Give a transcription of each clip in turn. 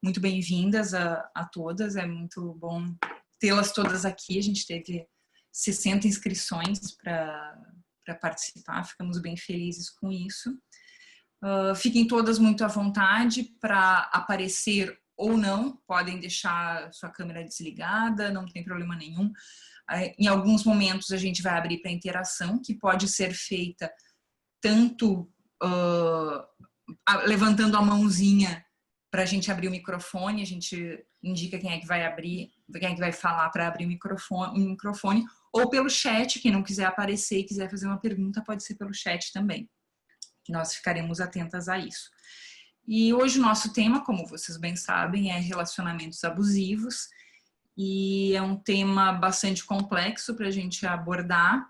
muito bem-vindas a todas, é muito bom tê-las todas aqui. A gente teve 60 inscrições para participar, ficamos bem felizes com isso. Fiquem todas muito à vontade para aparecer ou não, podem deixar sua câmera desligada, não tem problema nenhum. Em alguns momentos a gente vai abrir para interação, que pode ser feita tanto levantando a mãozinha para a gente abrir o microfone, a gente indica quem é que vai abrir, quem é que vai falar para abrir o microfone, ou pelo chat, quem não quiser aparecer e quiser fazer uma pergunta, pode ser pelo chat também. Nós ficaremos atentas a isso. E hoje o nosso tema, como vocês bem sabem, é relacionamentos abusivos, e é um tema bastante complexo para a gente abordar,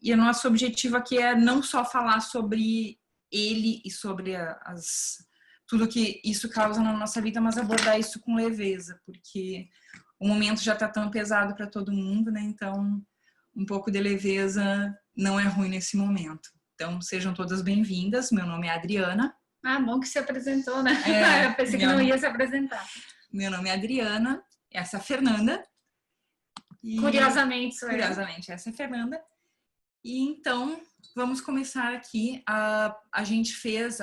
e o nosso objetivo aqui é não só falar sobre ele e sobre tudo que isso causa na nossa vida, mas abordar isso com leveza, porque o momento já está tão pesado para todo mundo, né? Então, um pouco de leveza não é ruim nesse momento. Então, sejam todas bem-vindas. Meu nome é Adriana. Ah, bom que se apresentou, né? Eu pensei que não ia se apresentar. Meu nome é Adriana, essa é a Fernanda. E, curiosamente, sou curiosamente, essa é a Fernanda. E então, vamos começar aqui. A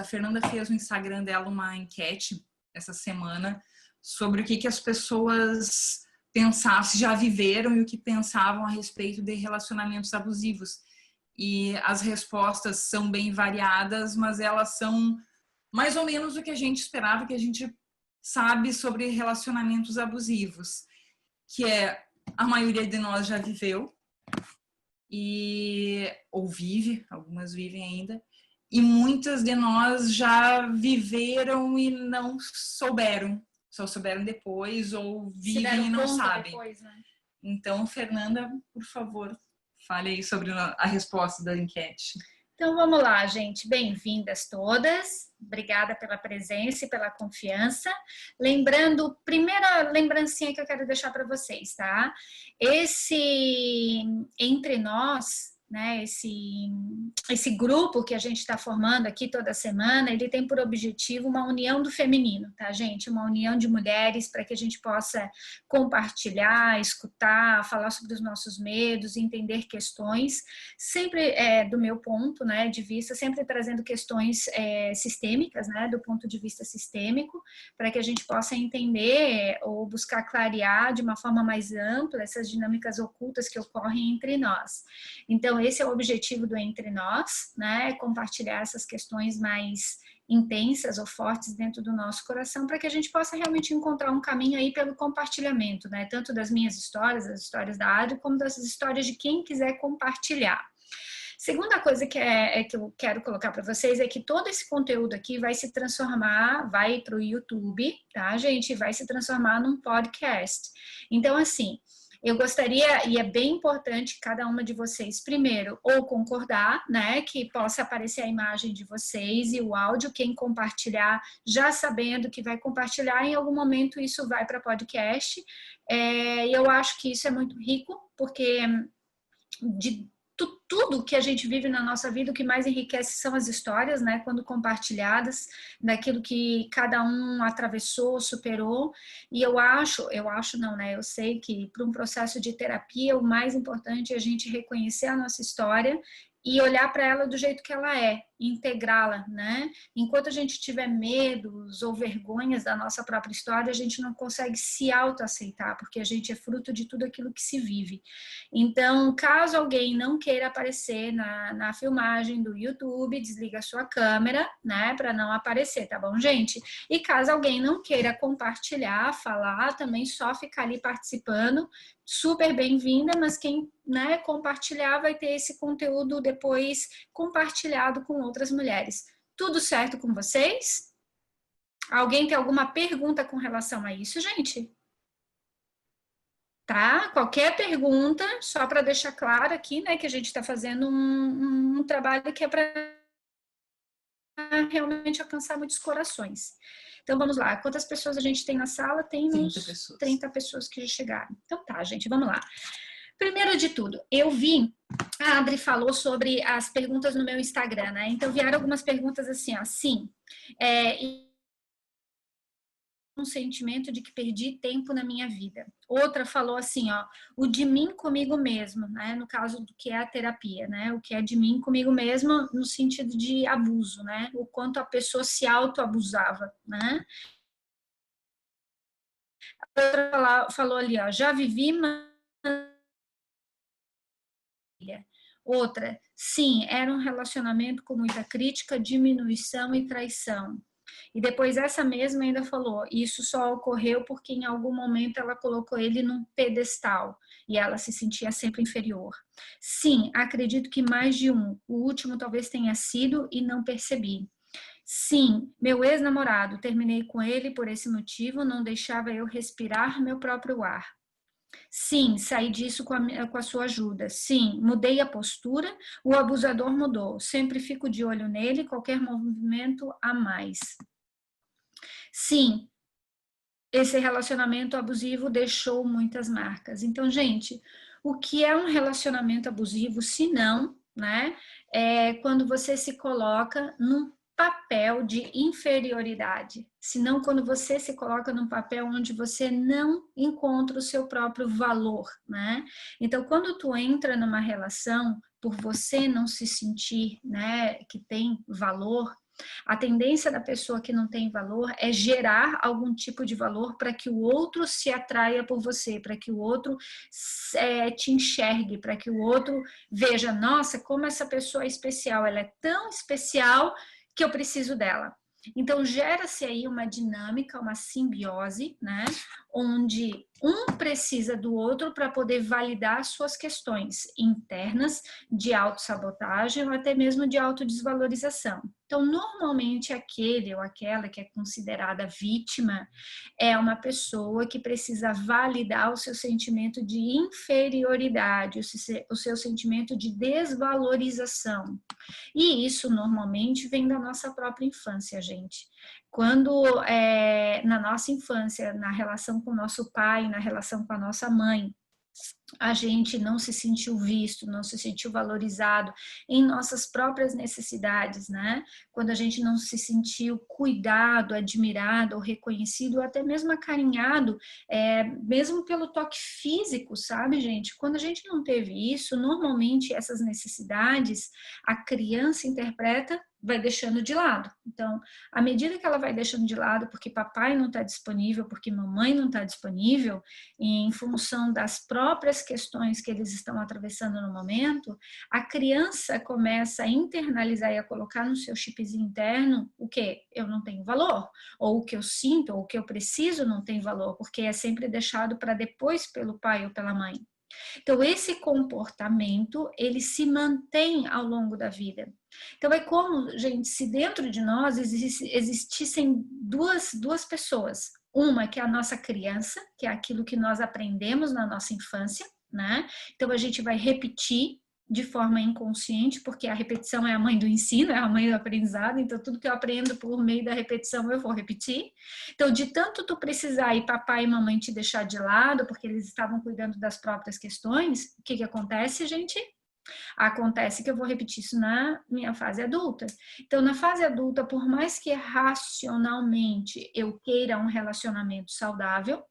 Fernanda fez no Instagram dela uma enquete essa semana sobre o que as pessoas pensavam, se já viveram e o que pensavam a respeito de relacionamentos abusivos. E as respostas são bem variadas, mas elas são mais ou menos o que a gente esperava, que a gente sabe sobre relacionamentos abusivos, que é a maioria de nós já viveu, ou vive, algumas vivem ainda, e muitas de nós já viveram e não souberam, só souberam depois, ou vivem e não sabem. Depois, né? Então, Fernanda, por favor, fale aí sobre a resposta da enquete. Então, vamos lá, gente. Bem-vindas todas. Obrigada pela presença e pela confiança. Lembrando, primeira lembrancinha que eu quero deixar para vocês, tá? Esse Entre Nós, né, esse grupo que a gente está formando aqui toda semana, ele tem por objetivo uma união do feminino, tá, gente? Uma união de mulheres para que a gente possa compartilhar, escutar, falar sobre os nossos medos, entender questões, sempre do meu ponto, né, de vista, sempre trazendo questões sistêmicas, né, do ponto de vista sistêmico, para que a gente possa entender ou buscar clarear de uma forma mais ampla essas dinâmicas ocultas que ocorrem entre nós. Então, esse é o objetivo do Entre Nós, né? Compartilhar essas questões mais intensas ou fortes dentro do nosso coração, para que a gente possa realmente encontrar um caminho aí pelo compartilhamento, né? Tanto das minhas histórias, das histórias da Adri, como das histórias de quem quiser compartilhar. Segunda coisa que eu quero colocar para vocês é que todo esse conteúdo aqui vai se transformar, vai para o YouTube, tá, gente? Vai se transformar num podcast. Então, assim, eu gostaria, e é bem importante cada uma de vocês, primeiro, ou concordar, né, que possa aparecer a imagem de vocês e o áudio, quem compartilhar, já sabendo que vai compartilhar, em algum momento isso vai para podcast. E eu acho que isso é muito rico, porque de tudo que a gente vive na nossa vida, o que mais enriquece são as histórias, né, quando compartilhadas, daquilo que cada um atravessou, superou, e eu sei que para um processo de terapia, o mais importante é a gente reconhecer a nossa história e olhar para ela do jeito que ela é, integrá-la, né? Enquanto a gente tiver medos ou vergonhas da nossa própria história, a gente não consegue se autoaceitar, porque a gente é fruto de tudo aquilo que se vive. Então, caso alguém não queira aparecer na filmagem do YouTube, desliga a sua câmera, né, para não aparecer, tá bom, gente? E caso alguém não queira compartilhar, falar, também só ficar ali participando, super bem-vinda, mas quem, né, compartilhar vai ter esse conteúdo depois compartilhado com outras mulheres. Tudo certo com vocês? Alguém tem alguma pergunta com relação a isso, gente? Tá? Qualquer pergunta, só para deixar claro aqui, né, que a gente está fazendo um trabalho que é para realmente alcançar muitos corações. Então, vamos lá. Quantas pessoas a gente tem na sala? Tem uns 30 pessoas que já chegaram. Então, tá, gente, vamos lá. Primeiro de tudo, eu vi, a Adri falou sobre as perguntas no meu Instagram, né? Então, vieram algumas perguntas assim, ó, sim, um sentimento de que perdi tempo na minha vida. Outra falou assim, ó, o de mim comigo mesmo, né? No caso do que é a terapia, né? O que é de mim comigo mesmo no sentido de abuso, né? O quanto a pessoa se autoabusava, né? A outra falou ali, ó, já vivi, mas... Outra, sim, era um relacionamento com muita crítica, diminuição e traição. E depois essa mesma ainda falou, isso só ocorreu porque em algum momento ela colocou ele num pedestal e ela se sentia sempre inferior. Sim, acredito que mais de um. O último talvez tenha sido e não percebi. Sim, meu ex-namorado, terminei com ele por esse motivo, não deixava eu respirar meu próprio ar. Sim, saí disso com a sua ajuda. Sim, mudei a postura, o abusador mudou. Sempre fico de olho nele, qualquer movimento a mais. Sim, esse relacionamento abusivo deixou muitas marcas. Então, gente, o que é um relacionamento abusivo, se não, né? É quando você se coloca num papel de inferioridade, senão quando você se coloca num papel onde você não encontra o seu próprio valor, né? Então, quando tu entra numa relação por você não se sentir, né, que tem valor, a tendência da pessoa que não tem valor é gerar algum tipo de valor para que o outro se atraia por você, para que o outro te enxergue, para que o outro veja, nossa, como essa pessoa é especial, ela é tão especial que eu preciso dela. Então, gera-se aí uma dinâmica, uma simbiose, né? Onde um precisa do outro para poder validar suas questões internas de autossabotagem ou até mesmo de autodesvalorização. Então, normalmente, aquele ou aquela que é considerada vítima é uma pessoa que precisa validar o seu sentimento de inferioridade, o seu sentimento de desvalorização. E isso normalmente vem da nossa própria infância, gente. Quando na nossa infância, na relação com o nosso pai, na relação com a nossa mãe, a gente não se sentiu visto, não se sentiu valorizado em nossas próprias necessidades, né? Quando a gente não se sentiu cuidado, admirado ou reconhecido, ou até mesmo acarinhado, mesmo pelo toque físico, sabe, gente? Quando a gente não teve isso, normalmente essas necessidades a criança interpreta vai deixando de lado. Então, à medida que ela vai deixando de lado porque papai não está disponível, porque mamãe não está disponível, em função das próprias questões que eles estão atravessando no momento, a criança começa a internalizar e a colocar no seu chipzinho interno o que? Eu não tenho valor, ou o que eu sinto, ou o que eu preciso não tem valor, porque é sempre deixado para depois pelo pai ou pela mãe. Então, esse comportamento, ele se mantém ao longo da vida. Então, é como, gente, se dentro de nós existissem duas pessoas. Uma que é a nossa criança, que é aquilo que nós aprendemos na nossa infância, né? Então, a gente vai repetir de forma inconsciente, porque a repetição é a mãe do ensino, é a mãe do aprendizado, então tudo que eu aprendo por meio da repetição eu vou repetir. Então, de tanto tu precisar e papai e mamãe te deixar de lado, porque eles estavam cuidando das próprias questões, o que acontece, gente? Acontece que eu vou repetir isso na minha fase adulta. Então, na fase adulta, por mais que racionalmente eu queira um relacionamento saudável,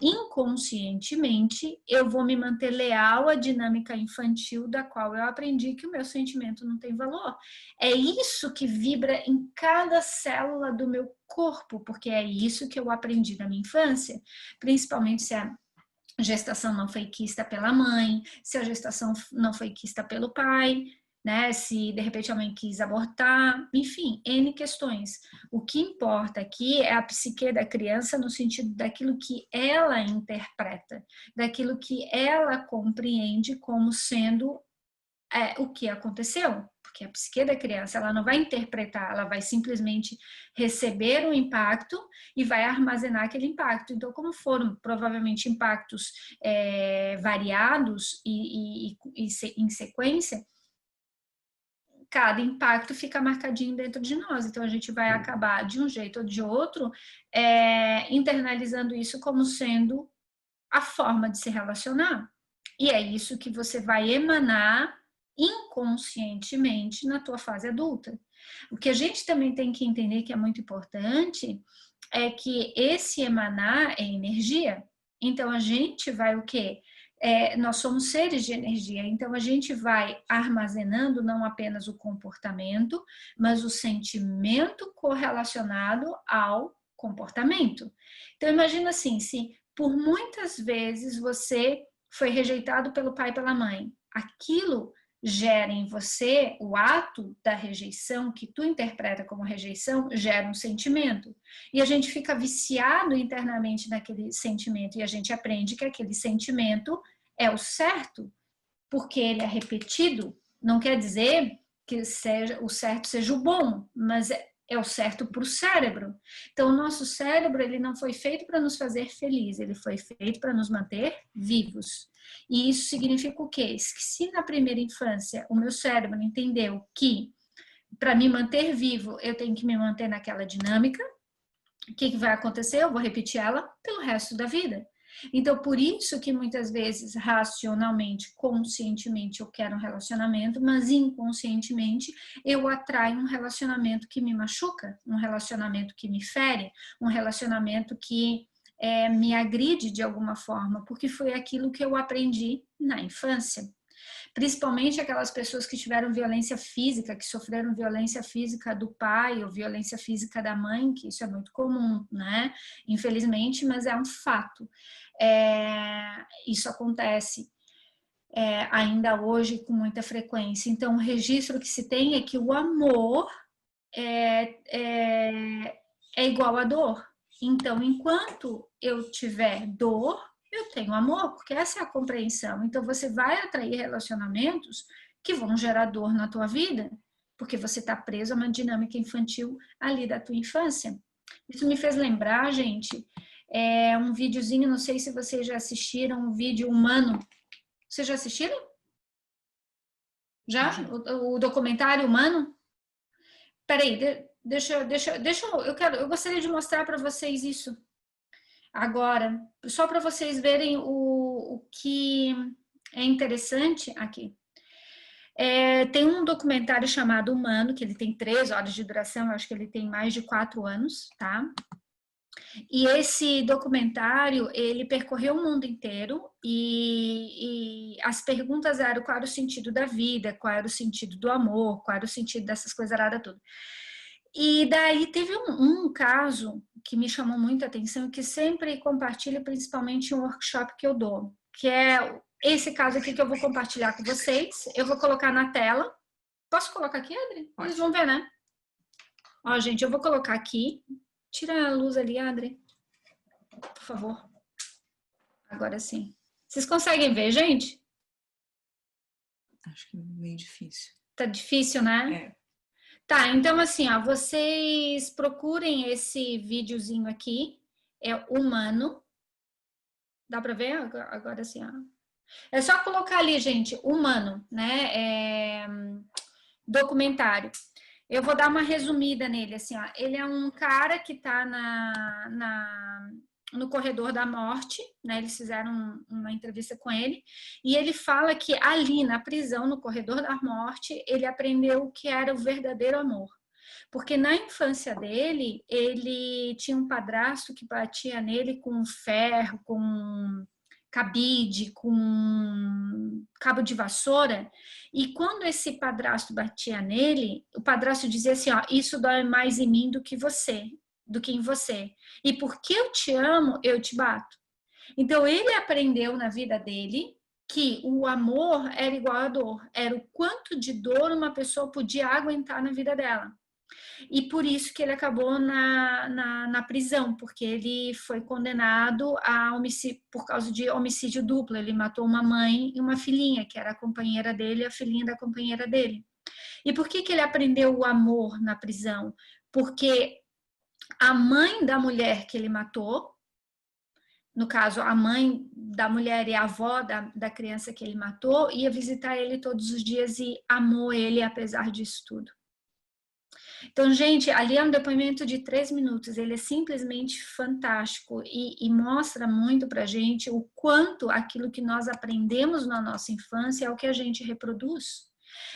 inconscientemente eu vou me manter leal à dinâmica infantil da qual eu aprendi que o meu sentimento não tem valor. É isso que vibra em cada célula do meu corpo, porque é isso que eu aprendi na minha infância, principalmente se a gestação não foi quista pela mãe, se a gestação não foi quista pelo pai, né? Se de repente a mãe quis abortar, enfim, N questões. O que importa aqui é a psique da criança no sentido daquilo que ela interpreta, daquilo que ela compreende como sendo o que aconteceu. Porque a psique da criança, ela não vai interpretar, ela vai simplesmente receber o impacto e vai armazenar aquele impacto. Então, como foram provavelmente impactos variados e em sequência, cada impacto fica marcadinho dentro de nós. Então, a gente vai acabar, de um jeito ou de outro, internalizando isso como sendo a forma de se relacionar. E é isso que você vai emanar inconscientemente na tua fase adulta. O que a gente também tem que entender que é muito importante é que esse emanar é energia. Então, a gente vai o quê? Nós somos seres de energia, então a gente vai armazenando não apenas o comportamento, mas o sentimento correlacionado ao comportamento. Então, imagina assim, se por muitas vezes você foi rejeitado pelo pai e pela mãe, aquilo gera em você, o ato da rejeição, que tu interpreta como rejeição, gera um sentimento. E a gente fica viciado internamente naquele sentimento, e a gente aprende que aquele sentimento é o certo, porque ele é repetido. Não quer dizer que o certo seja o bom, mas é o certo para o cérebro. Então, o nosso cérebro, ele não foi feito para nos fazer felizes, ele foi feito para nos manter vivos. E isso significa o quê? Que se na primeira infância o meu cérebro entendeu que para me manter vivo eu tenho que me manter naquela dinâmica, o que vai acontecer? Eu vou repetir ela pelo resto da vida. Então, por isso que muitas vezes, racionalmente, conscientemente, eu quero um relacionamento, mas inconscientemente eu atraio um relacionamento que me machuca, um relacionamento que me fere, um relacionamento que me agride de alguma forma, porque foi aquilo que eu aprendi na infância. Principalmente aquelas pessoas que tiveram violência física, que sofreram violência física do pai ou violência física da mãe, que isso é muito comum, né? Infelizmente, mas é um fato. Isso acontece ainda hoje com muita frequência. Então, o registro que se tem é que o amor é igual a dor. Então, enquanto eu tiver dor, eu tenho amor, porque essa é a compreensão. Então, você vai atrair relacionamentos que vão gerar dor na tua vida, porque você está preso a uma dinâmica infantil ali da tua infância. Isso me fez lembrar, gente, um videozinho, não sei se vocês já assistiram, um vídeo humano. Vocês já assistiram? Já? O documentário Humano? Peraí, eu gostaria de mostrar para vocês isso agora, só para vocês verem o que é interessante aqui. Tem um documentário chamado Humano, que ele tem 3 horas de duração, eu acho que ele tem mais de 4 anos, tá? E esse documentário, ele percorreu o mundo inteiro e as perguntas eram qual era o sentido da vida, qual era o sentido do amor, qual era o sentido dessas coisas tudo. E daí teve um caso que me chamou muita atenção, que sempre compartilho, principalmente em um workshop que eu dou, que é esse caso aqui que eu vou compartilhar com vocês. Eu vou colocar na tela. Posso colocar aqui, Adri? Pode. Eles vão ver, né? Ó, gente, eu vou colocar aqui. Tira a luz ali, Adri. Por favor. Agora sim. Vocês conseguem ver, gente? Acho que é meio difícil. Tá difícil, né? Tá, então assim, ó, vocês procurem esse videozinho aqui, é Humano. Dá pra ver? Agora assim, ó. É só colocar ali, gente, Humano, né? Documentário. Eu vou dar uma resumida nele, assim, ó. Ele é um cara que tá no corredor da morte, né? Eles fizeram uma entrevista com ele, e ele fala que ali na prisão, no corredor da morte, ele aprendeu o que era o verdadeiro amor. Porque na infância dele, ele tinha um padrasto que batia nele com ferro, com cabide, com cabo de vassoura, e quando esse padrasto batia nele, o padrasto dizia assim, ó, isso dói mais em mim do que em você. E porque eu te amo, eu te bato. Então ele aprendeu na vida dele que o amor era igual a dor, era o quanto de dor uma pessoa podia aguentar na vida dela. E por isso que ele acabou na prisão, porque ele foi condenado a homicídio, por causa de homicídio duplo. Ele matou uma mãe e uma filhinha, que era a companheira dele e a filhinha da companheira dele. E por que ele aprendeu o amor na prisão? Porque a mãe da mulher que ele matou, no caso, a mãe da mulher e a avó da criança que ele matou, ia visitar ele todos os dias e amou ele apesar disso tudo. Então, gente, ali é um depoimento de 3 minutos, ele é simplesmente fantástico e mostra muito pra gente o quanto aquilo que nós aprendemos na nossa infância é o que a gente reproduz.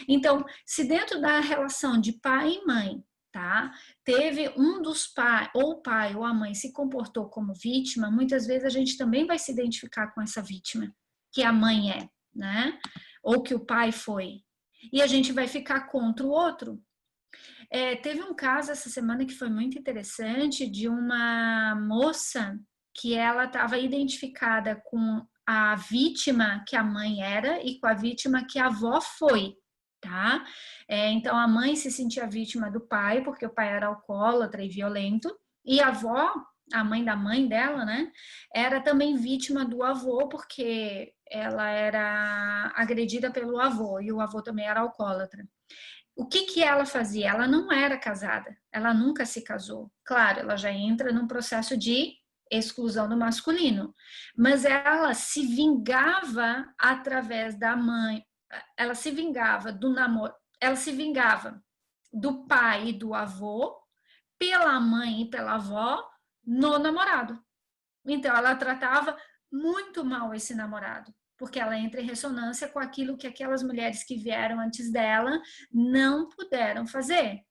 Então, se dentro da relação de pai e mãe, tá? Teve um dos pais, ou o pai ou a mãe se comportou como vítima, muitas vezes a gente também vai se identificar com essa vítima, que a mãe é, né? Ou que o pai foi. E a gente vai ficar contra o outro. Teve um caso essa semana que foi muito interessante, de uma moça que ela estava identificada com a vítima que a mãe era e com a vítima que a avó foi, tá? Então a mãe se sentia vítima do pai, porque o pai era alcoólatra e violento, e a avó, a mãe da mãe dela, né, era também vítima do avô, porque ela era agredida pelo avô, e o avô também era alcoólatra. O que que ela fazia? Ela não era casada, ela nunca se casou. Claro, ela já entra num processo de exclusão do masculino, mas ela se vingava através da mãe, ela se vingava do namoro, ela se vingava do pai e do avô, pela mãe e pela avó, no namorado. Então, ela tratava muito mal esse namorado, porque ela entra em ressonância com aquilo que aquelas mulheres que vieram antes dela não puderam fazer.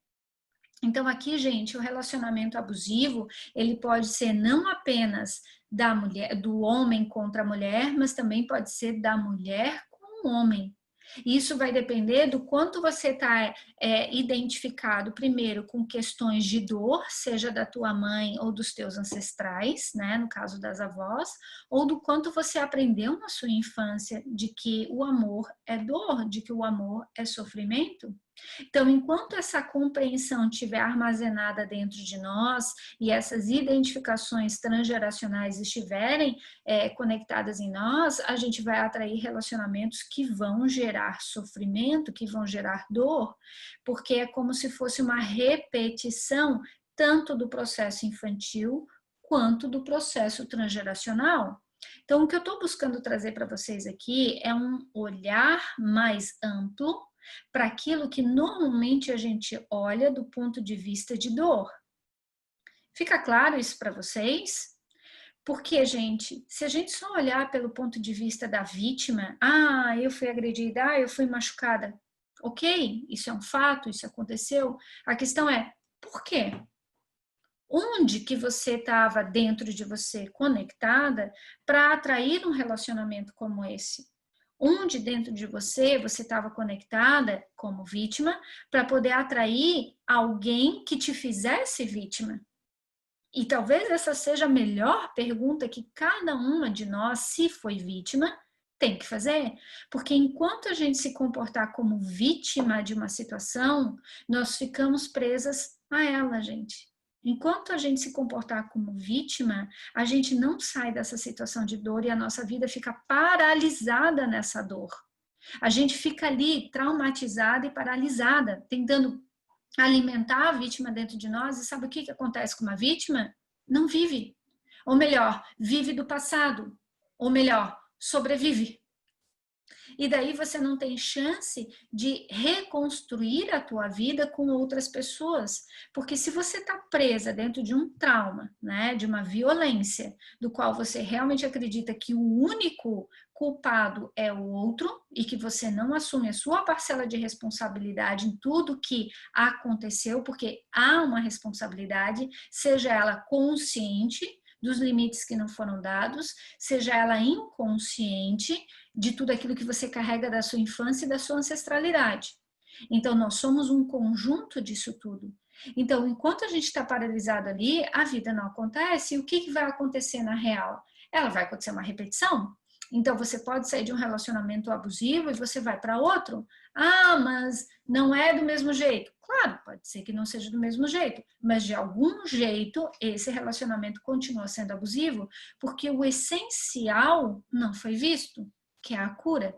Então, aqui, gente, o relacionamento abusivo, ele pode ser não apenas da mulher, do homem contra a mulher, mas também pode ser da mulher com o homem. Isso vai depender do quanto você está identificado, primeiro, com questões de dor, seja da tua mãe ou dos teus ancestrais, né, no caso das avós, ou do quanto você aprendeu na sua infância de que o amor é dor, de que o amor é sofrimento. Então, enquanto essa compreensão estiver armazenada dentro de nós e essas identificações transgeracionais estiverem conectadas em nós, a gente vai atrair relacionamentos que vão gerar sofrimento, que vão gerar dor, porque é como se fosse uma repetição tanto do processo infantil quanto do processo transgeracional. Então, o que eu estou buscando trazer para vocês aqui é um olhar mais amplo para aquilo que normalmente a gente olha do ponto de vista de dor. Fica claro isso para vocês? Porque, gente, se a gente só olhar pelo ponto de vista da vítima, eu fui agredida, eu fui machucada. Ok, isso é um fato, isso aconteceu. A questão é, por quê? Onde que você estava dentro de você conectada para atrair um relacionamento como esse? Onde dentro de você estava conectada como vítima para poder atrair alguém que te fizesse vítima? E talvez essa seja a melhor pergunta que cada uma de nós, se foi vítima, tem que fazer. Porque enquanto a gente se comportar como vítima de uma situação, nós ficamos presas a ela, gente. Enquanto a gente se comportar como vítima, a gente não sai dessa situação de dor e a nossa vida fica paralisada nessa dor. A gente fica ali traumatizada e paralisada, tentando alimentar a vítima dentro de nós. E sabe o que acontece com uma vítima? Não vive. Ou melhor, vive do passado. Ou melhor, sobrevive. E daí você não tem chance de reconstruir a tua vida com outras pessoas. Porque se você está presa dentro de um trauma, né, de uma violência, do qual você realmente acredita que o único culpado é o outro e que você não assume a sua parcela de responsabilidade em tudo que aconteceu, porque há uma responsabilidade, seja ela consciente dos limites que não foram dados, seja ela inconsciente de tudo aquilo que você carrega da sua infância e da sua ancestralidade. Então, nós somos um conjunto disso tudo. Então, enquanto a gente está paralisado ali, a vida não acontece. E o que vai acontecer na real? Ela vai acontecer uma repetição. Então, você pode sair de um relacionamento abusivo e você vai para outro. Mas não é do mesmo jeito. Claro, pode ser que não seja do mesmo jeito, mas de algum jeito esse relacionamento continua sendo abusivo, porque o essencial não foi visto, que é a cura.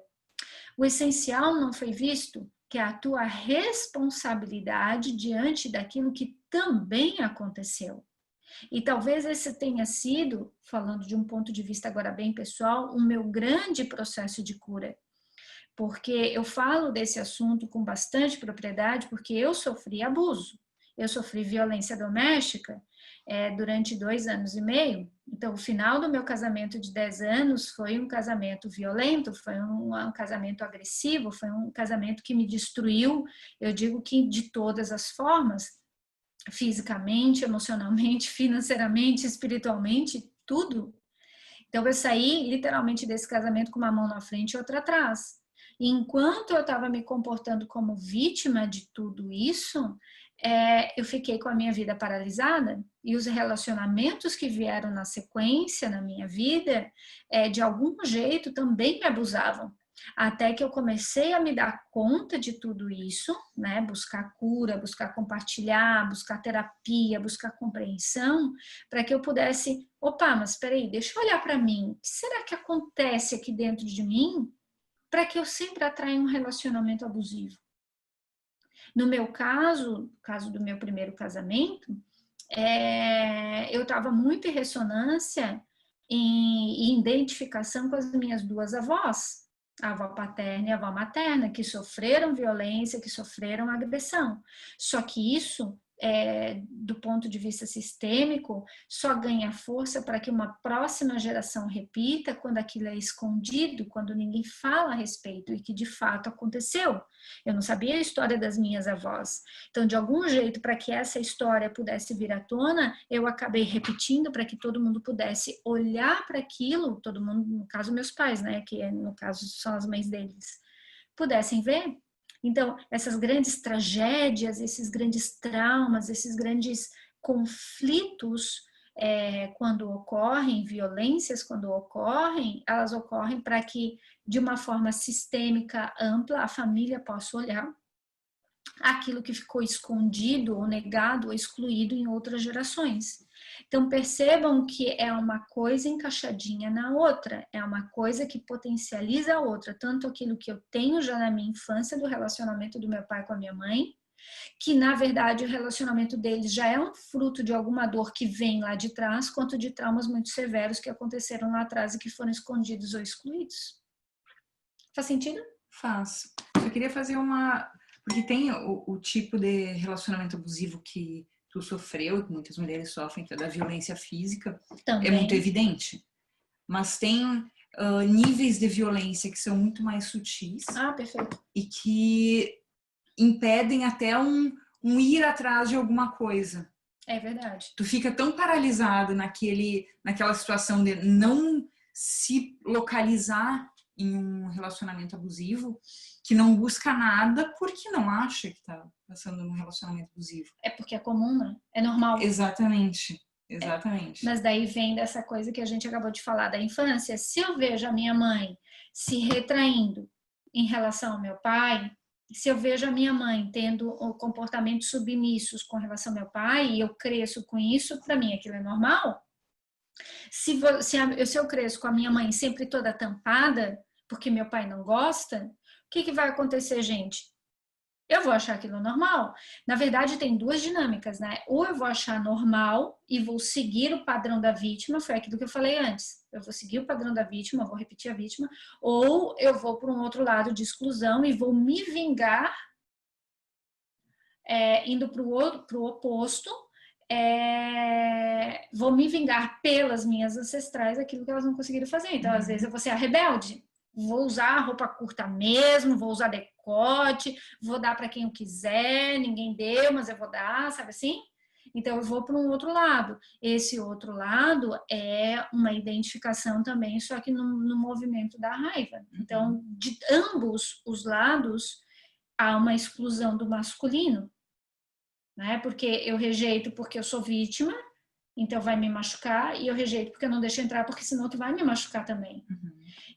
O essencial não foi visto, que é a tua responsabilidade diante daquilo que também aconteceu. E talvez esse tenha sido, falando de um ponto de vista agora bem pessoal, o meu grande processo de cura. Porque eu falo desse assunto com bastante propriedade, porque eu sofri abuso. Eu sofri violência doméstica durante 2 anos e meio. Então, o final do meu casamento de 10 anos foi um casamento violento, foi um casamento agressivo, foi um casamento que me destruiu, eu digo que de todas as formas. fisicamente, emocionalmente, financeiramente, espiritualmente, tudo. Então, eu saí literalmente desse casamento com uma mão na frente e outra atrás. E enquanto eu estava me comportando como vítima de tudo isso, eu fiquei com a minha vida paralisada e os relacionamentos que vieram na sequência na minha vida, de algum jeito também me abusavam. Até que eu comecei a me dar conta de tudo isso, né? Buscar cura, buscar compartilhar, buscar terapia, buscar compreensão, para que eu pudesse, opa, mas espera aí, deixa eu olhar para mim. O que será que acontece aqui dentro de mim para que eu sempre atraia um relacionamento abusivo? No meu caso, caso do meu primeiro casamento, eu estava muito em ressonância em identificação com as minhas duas avós, a avó paterna e a avó materna, que sofreram violência, que sofreram agressão. Só que isso, do ponto de vista sistêmico, só ganha força para que uma próxima geração repita quando aquilo é escondido, quando ninguém fala a respeito e que de fato aconteceu. Eu não sabia a história das minhas avós. Então, de algum jeito, para que essa história pudesse vir à tona, eu acabei repetindo para que todo mundo pudesse olhar para aquilo, todo mundo, no caso meus pais, né, que no caso são as mães deles, pudessem ver. Então, essas grandes tragédias, esses grandes traumas, esses grandes conflitos, quando ocorrem, violências quando ocorrem, elas ocorrem para que, de uma forma sistêmica, ampla, a família possa olhar aquilo que ficou escondido ou negado ou excluído em outras gerações. Então percebam que é uma coisa encaixadinha na outra, é uma coisa que potencializa a outra, tanto aquilo que eu tenho já na minha infância do relacionamento do meu pai com a minha mãe, que na verdade o relacionamento deles já é um fruto de alguma dor que vem lá de trás, quanto de traumas muito severos que aconteceram lá atrás e que foram escondidos ou excluídos. Faz sentido? Faz. Eu queria fazer uma... Porque tem o tipo de relacionamento abusivo que tu sofreu, que muitas mulheres sofrem, que é da violência física, Também. é muito evidente. Mas tem níveis de violência que são muito mais sutis. Ah, perfeito. E que impedem até um ir atrás de alguma coisa. É verdade. Tu fica tão paralisado naquela situação de não se localizar em um relacionamento abusivo, que não busca nada porque não acha que está passando num relacionamento abusivo. É porque é comum, né? É normal. Exatamente, exatamente. Mas daí vem dessa coisa que a gente acabou de falar da infância. Se eu vejo a minha mãe se retraindo em relação ao meu pai, se eu vejo a minha mãe tendo comportamentos submissos com relação ao meu pai e eu cresço com isso, para mim aquilo é normal. Se eu cresço com a minha mãe sempre toda tampada, porque meu pai não gosta, o que vai acontecer, gente? Eu vou achar aquilo normal. Na verdade, tem duas dinâmicas, né? Ou eu vou achar normal e vou seguir o padrão da vítima, foi aquilo que eu falei antes. Eu vou seguir o padrão da vítima, vou repetir a vítima, ou eu vou para um outro lado de exclusão e vou me vingar, indo para o oposto, vou me vingar pelas minhas ancestrais aquilo que elas não conseguiram fazer. Então, às vezes, eu vou ser a rebelde. Vou usar a roupa curta mesmo, vou usar decote, vou dar para quem eu quiser, ninguém deu, mas eu vou dar, sabe assim? Então eu vou para um outro lado. Esse outro lado é uma identificação também, só que no movimento da raiva. Então, de ambos os lados, há uma exclusão do masculino, né? Porque eu rejeito porque eu sou vítima, então vai me machucar, e eu rejeito porque eu não deixo entrar, porque senão tu vai me machucar também.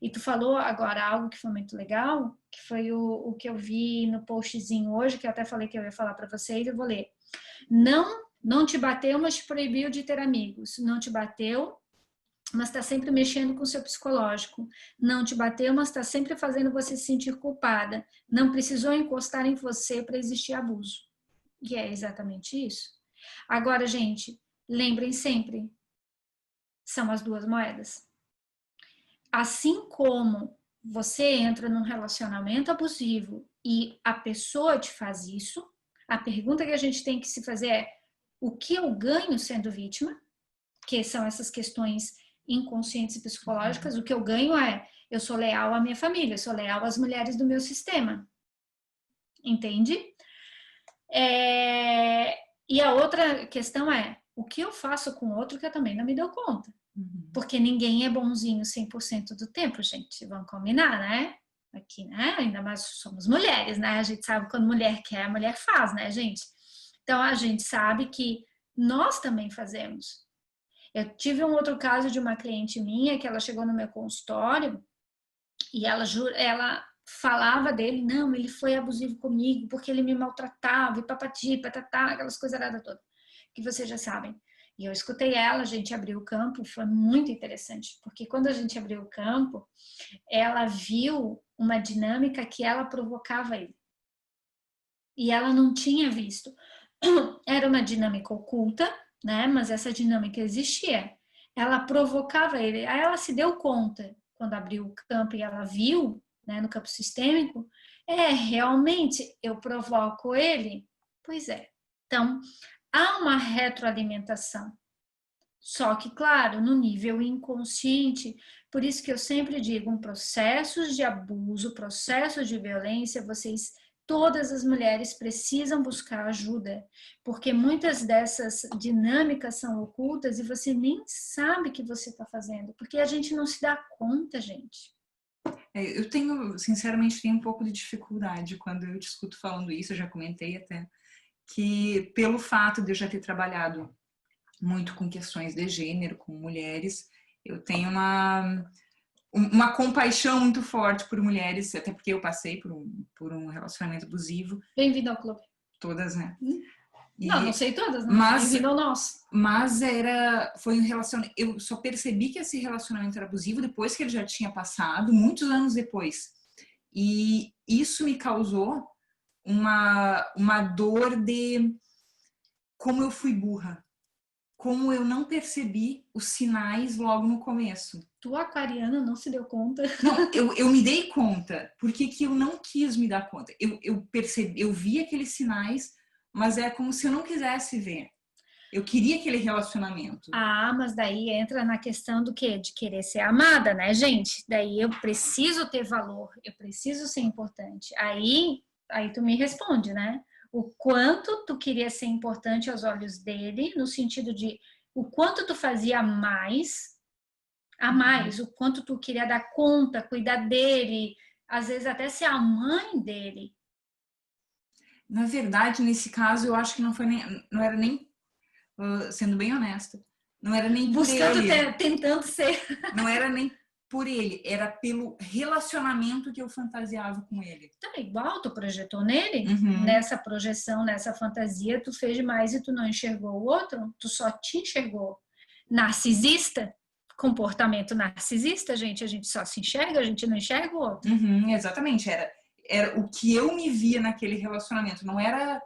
E tu falou agora algo que foi muito legal, que foi o que eu vi no postzinho hoje, que eu até falei que eu ia falar para vocês, eu vou ler. Não te bateu, mas te proibiu de ter amigos. Não te bateu, mas está sempre mexendo com o seu psicológico. Não te bateu, mas está sempre fazendo você se sentir culpada. Não precisou encostar em você para existir abuso. E é exatamente isso. Agora, gente, lembrem sempre, são as duas moedas. Assim como você entra num relacionamento abusivo e a pessoa te faz isso, a pergunta que a gente tem que se fazer é: o que eu ganho sendo vítima? Que são essas questões inconscientes e psicológicas. O que eu ganho é: eu sou leal à minha família, eu sou leal às mulheres do meu sistema. Entende? E a outra questão é, o que eu faço com o outro que eu também não me dou conta? Porque ninguém é bonzinho 100% do tempo, gente. Vamos combinar, né? Aqui, né? Ainda mais somos mulheres, né? A gente sabe quando mulher quer, a mulher faz, né, gente? Então, a gente sabe que nós também fazemos. Eu tive um outro caso de uma cliente minha que ela chegou no meu consultório e ela falava dele, não, ele foi abusivo comigo porque ele me maltratava e papati, patatá, aquelas coisas todas que vocês já sabem. E eu escutei ela, a gente abriu o campo, foi muito interessante, porque quando a gente abriu o campo, ela viu uma dinâmica que ela provocava ele. E ela não tinha visto. Era uma dinâmica oculta, né? Mas essa dinâmica existia. Ela provocava ele. Aí ela se deu conta, quando abriu o campo e ela viu, né, no campo sistêmico, realmente eu provoco ele? Pois é. Então, há uma retroalimentação. Só que, claro, no nível inconsciente, por isso que eu sempre digo, processos de abuso, processos de violência, todas as mulheres precisam buscar ajuda, porque muitas dessas dinâmicas são ocultas e você nem sabe que você está fazendo, porque a gente não se dá conta, gente. Eu tenho, sinceramente, tenho um pouco de dificuldade quando eu te escuto falando isso, eu já comentei até, que pelo fato de eu já ter trabalhado muito com questões de gênero, com mulheres, eu tenho uma compaixão muito forte por mulheres, até porque eu passei por um relacionamento abusivo. Bem-vindo ao clube. Todas, né? Não sei todas, mas bem-vindo ao nosso. Mas foi um relacionamento, eu só percebi que esse relacionamento era abusivo depois que ele já tinha passado, muitos anos depois. E isso me causou uma dor de como eu fui burra. Como eu não percebi os sinais logo no começo. Tu, aquariana, não se deu conta? Não, eu me dei conta. Por que eu não quis me dar conta? Eu percebi, eu vi aqueles sinais, mas é como se eu não quisesse ver. Eu queria aquele relacionamento. Ah, mas daí entra na questão do quê? De querer ser amada, né, gente? Daí eu preciso ter valor, eu preciso ser importante. Aí tu me responde, né? O quanto tu queria ser importante aos olhos dele, no sentido de o quanto tu fazia a mais, o quanto tu queria dar conta, cuidar dele, às vezes até ser a mãe dele. Na verdade, nesse caso, eu acho que não era nem, sendo bem honesta, não era nem por ele. Tentando ser. Não era nem por ele, era pelo relacionamento que eu fantasiava com ele. Tá igual, tu projetou nele, nessa projeção, nessa fantasia, tu fez demais e tu não enxergou o outro, tu só te enxergou. Narcisista, comportamento narcisista, gente, a gente só se enxerga, a gente não enxerga o outro. Exatamente, era o que eu me via naquele relacionamento, não era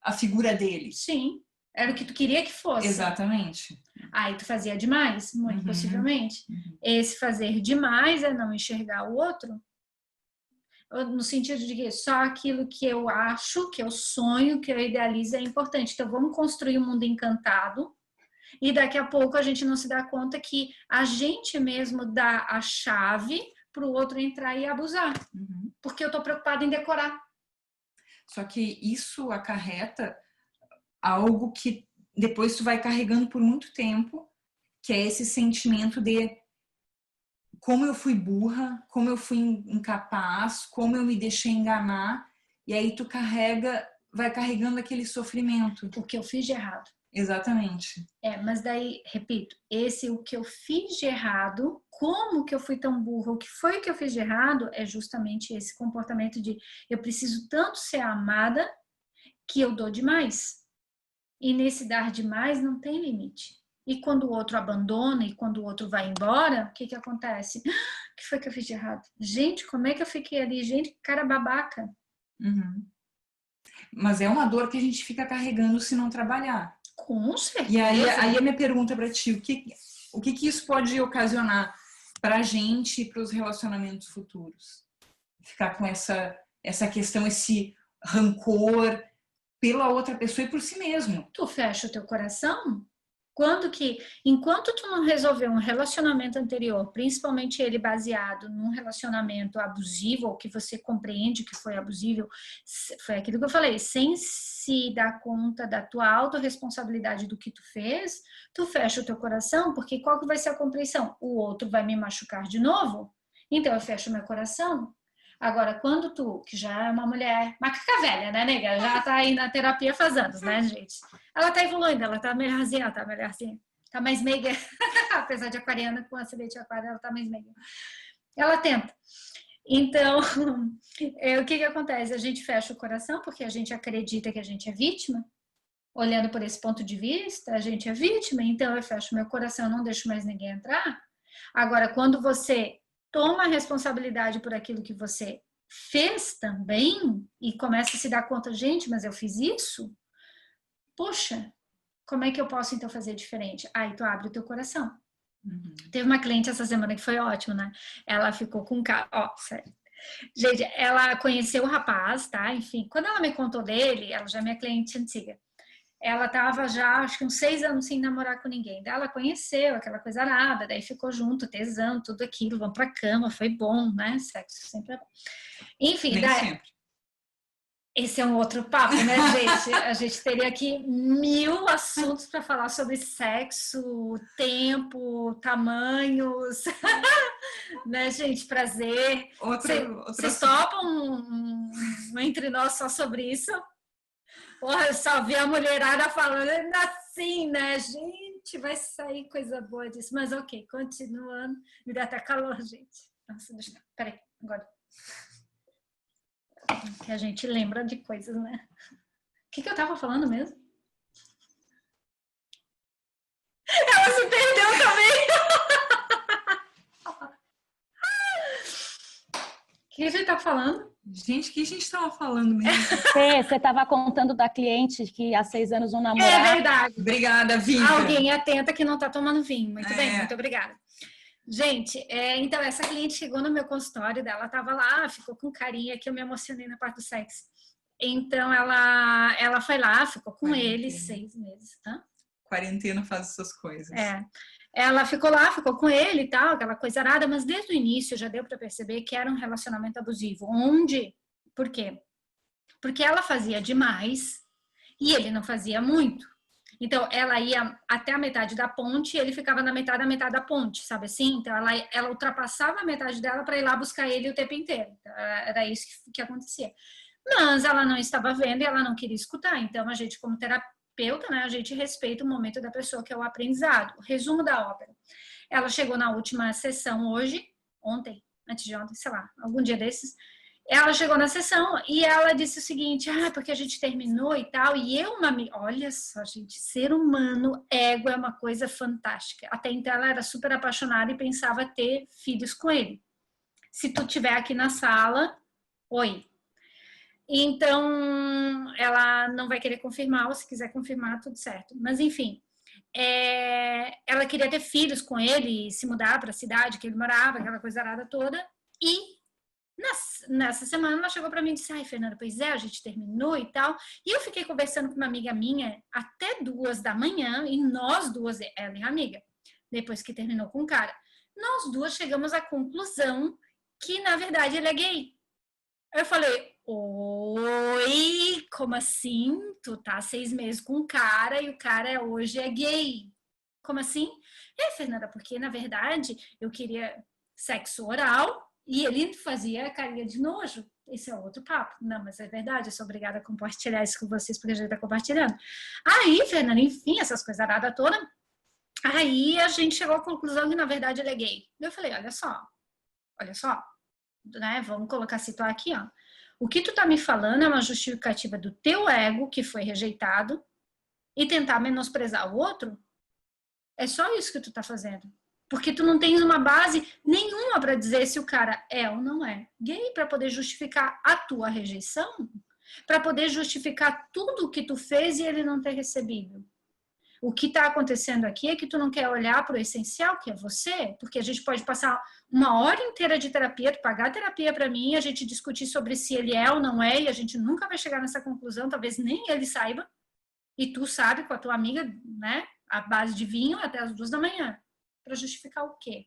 a figura dele. Sim, era o que tu queria que fosse. Exatamente. Aí tu fazia demais, muito possivelmente. Esse fazer demais é não enxergar o outro, no sentido de que só aquilo que eu acho, que eu sonho, que eu idealizo é importante. Então vamos construir um mundo encantado e daqui a pouco a gente não se dá conta que a gente mesmo dá a chave para o outro entrar e abusar. Porque eu estou preocupada em decorar. Só que isso acarreta algo que depois tu vai carregando por muito tempo, que é esse sentimento de como eu fui burra, como eu fui incapaz, como eu me deixei enganar, e aí tu vai carregando aquele sofrimento. O que eu fiz de errado. Exatamente. Mas daí, repito, o que eu fiz de errado, como que eu fui tão burra, o que foi que eu fiz de errado, é justamente esse comportamento de eu preciso tanto ser amada que eu dou demais. E nesse dar demais não tem limite. E quando o outro abandona e quando o outro vai embora, o que acontece? O que foi que eu fiz de errado? Gente, como é que eu fiquei ali? Gente, cara babaca. Mas é uma dor que a gente fica carregando se não trabalhar. Com certeza. E aí a minha pergunta para ti, o que isso pode ocasionar para a gente e para os relacionamentos futuros? Ficar com essa questão, esse rancor pela outra pessoa e por si mesmo. Tu fecha o teu coração Enquanto tu não resolver um relacionamento anterior, principalmente ele baseado num relacionamento abusivo, ou que você compreende que foi abusivo, foi aquilo que eu falei, sem se dar conta da tua autorresponsabilidade do que tu fez, tu fecha o teu coração, porque qual que vai ser a compreensão? O outro vai me machucar de novo? Então eu fecho meu coração. Agora, quando tu, que já é uma mulher macaca velha, né, nega? Já tá aí na terapia faz anos, né, gente? Ela tá evoluindo, ela tá melhorzinha, tá mais meiga. Apesar de aquariana, com acidente de aquário, ela tá mais meiga. Ela tenta. Então, o que acontece? A gente fecha o coração porque a gente acredita que a gente é vítima. Olhando por esse ponto de vista, a gente é vítima, então eu fecho meu coração, não deixo mais ninguém entrar. Agora, quando você toma a responsabilidade por aquilo que você fez também e começa a se dar conta, gente, mas eu fiz isso? Poxa, como é que eu posso então fazer diferente? Aí tu abre o teu coração. Teve uma cliente essa semana que foi ótimo, né? Ela ficou com cara, ó, sério. Gente, ela conheceu o rapaz, tá? Enfim, quando ela me contou dele, ela já é minha cliente antiga. Ela tava já, acho que uns 6 anos sem namorar com ninguém. Daí ela conheceu, aquela coisa arada, daí ficou junto, tesão, tudo aquilo, vão pra cama, foi bom, né? Sexo sempre é bom. Enfim, Nem sempre. Esse é um outro papo, né, gente? A gente teria aqui 1000 assuntos para falar sobre sexo, tempo, tamanhos, né, gente? Prazer. Vocês topam um entre nós só sobre isso? Porra, eu só vi a mulherada falando assim, né? Gente, vai sair coisa boa disso. Mas ok, continuando. Me dá até calor, gente. Nossa, peraí, agora. Que a gente lembra de coisas, né? O que eu tava falando mesmo? Ela se perdeu também! O que a gente tá falando? Gente, o que a gente estava falando mesmo? Você estava contando da cliente que há 6 anos não namorava. É verdade. Obrigada, Vika. Alguém atenta que não tá tomando vinho. Muito bem, muito obrigada. Gente, então essa cliente chegou no meu consultório dela, tava lá, ficou com carinha, que eu me emocionei na parte do sexo. Então ela foi lá, ficou com ele 6 meses. Quarentena faz essas coisas. Ela ficou lá, ficou com ele e tal, aquela coisa arada, mas desde o início já deu para perceber que era um relacionamento abusivo. Por quê? Porque ela fazia demais e ele não fazia muito. Então, ela ia até a metade da ponte e ele ficava na metade da ponte, sabe assim? Então, ela ultrapassava a metade dela para ir lá buscar ele o tempo inteiro. Então, era isso que acontecia. Mas ela não estava vendo e ela não queria escutar. Então, a gente, como terapeuta, né, a gente respeita o momento da pessoa, que é o aprendizado. Resumo da ópera. Ela chegou na última sessão ontem, antes de ontem, sei lá, algum dia desses. Ela chegou na sessão e ela disse o seguinte, porque a gente terminou e tal, e olha só, gente, ser humano, ego é uma coisa fantástica. Até então ela era super apaixonada e pensava ter filhos com ele. Se tu estiver aqui na sala, oi. Então, ela não vai querer confirmar, ou se quiser confirmar, tudo certo. Mas, enfim, ela queria ter filhos com ele, se mudar para a cidade que ele morava, aquela coisa arada toda, e nessa semana ela chegou para mim e disse, Fernanda, pois é, a gente terminou e tal, e eu fiquei conversando com uma amiga minha até 2 da manhã, e nós duas, ela e a amiga, depois que terminou com o cara, nós duas chegamos à conclusão que, na verdade, ele é gay. Eu falei, oi, como assim? Tu tá 6 meses com um cara e o cara hoje é gay. Como assim? Fernanda, porque, na verdade, eu queria sexo oral, e ele fazia carinha de nojo. Esse é outro papo. Não, mas é verdade, eu sou obrigada a compartilhar isso com vocês, porque a gente tá compartilhando. Aí, Fernanda, enfim, essas coisas aradas todas. Aí a gente chegou à conclusão que, na verdade, ele é gay. Eu falei, olha só, né? Vamos situar aqui, ó. O que tu tá me falando é uma justificativa do teu ego, que foi rejeitado, e tentar menosprezar o outro? É só isso que tu tá fazendo. Porque tu não tens uma base nenhuma para dizer se o cara é ou não é gay, para poder justificar a tua rejeição, para poder justificar tudo o que tu fez e ele não ter recebido. O que está acontecendo aqui é que tu não quer olhar para o essencial, que é você, porque a gente pode passar 1 hora inteira de terapia, tu pagar terapia para mim, a gente discutir sobre se ele é ou não é, e a gente nunca vai chegar nessa conclusão, talvez nem ele saiba, e tu sabe com a tua amiga, né? à base de vinho até as 2 da manhã. Para justificar o quê?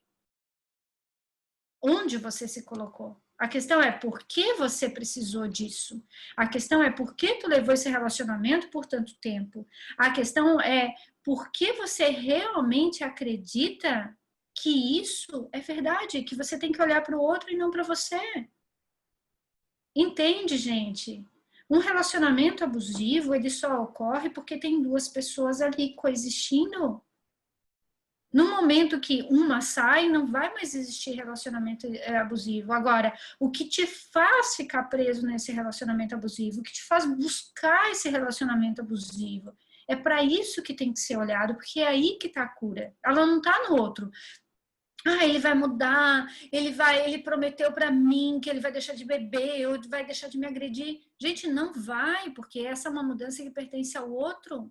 Onde você se colocou? A questão é por que você precisou disso? A questão é por que tu levou esse relacionamento por tanto tempo? A questão é por que você realmente acredita que isso é verdade, que você tem que olhar para o outro e não para você. Entende, gente? Um relacionamento abusivo, ele só ocorre porque tem 2 pessoas ali coexistindo. No momento que uma sai, não vai mais existir relacionamento abusivo. Agora, o que te faz ficar preso nesse relacionamento abusivo, o que te faz buscar esse relacionamento abusivo, é para isso que tem que ser olhado, porque é aí que está a cura. Ela não está no outro. Ah, ele vai mudar, ele prometeu para mim que ele vai deixar de beber, ou vai deixar de me agredir. Gente, não vai, porque essa é uma mudança que pertence ao outro.